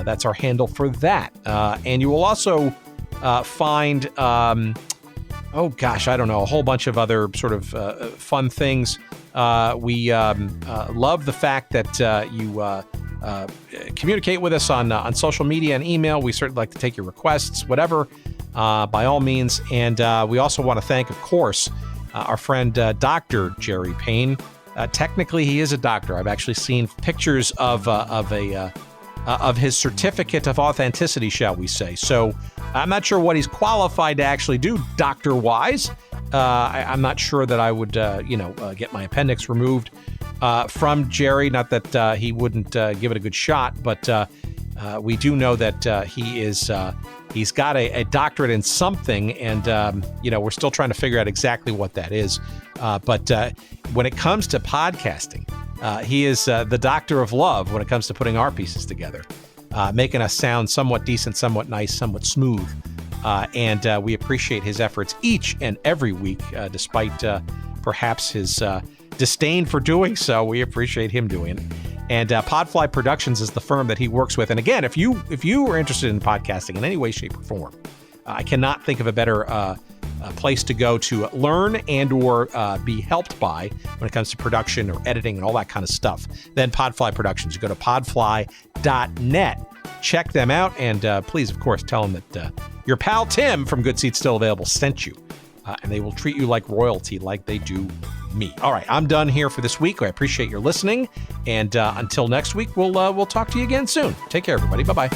That's our handle for that. And you will also find, a whole bunch of other sort of fun things. We love the fact that you communicate with us on social media and email. We certainly like to take your requests, whatever, by all means. And we also want to thank, of course, our friend Dr. Jerry Payne. Technically, he is a doctor. I've actually seen pictures of his certificate of authenticity, shall we say. So I'm not sure what he's qualified to actually do doctor-wise. I'm not sure that I would, get my appendix removed from Jerry. Not that he wouldn't give it a good shot, but we do know that he's got a doctorate in something, and, we're still trying to figure out exactly what that is. But when it comes to podcasting, he is the doctor of love when it comes to putting our pieces together, making us sound somewhat decent, somewhat nice, somewhat smooth. And we appreciate his efforts each and every week, despite perhaps his disdain for doing so. We appreciate him doing it. And Podfly Productions is the firm that he works with. And again, if you are interested in podcasting in any way, shape, or form, I cannot think of a better place to go to learn and or be helped by when it comes to production or editing and all that kind of stuff than Podfly Productions. You go to podfly.net, check them out, and please, of course, tell them that your pal Tim from Good Seats Still Available sent you, and they will treat you like royalty, like they do me. All right, I'm done here for this week. I appreciate your listening, and until next week, we'll talk to you again soon. Take care, everybody. Bye-bye.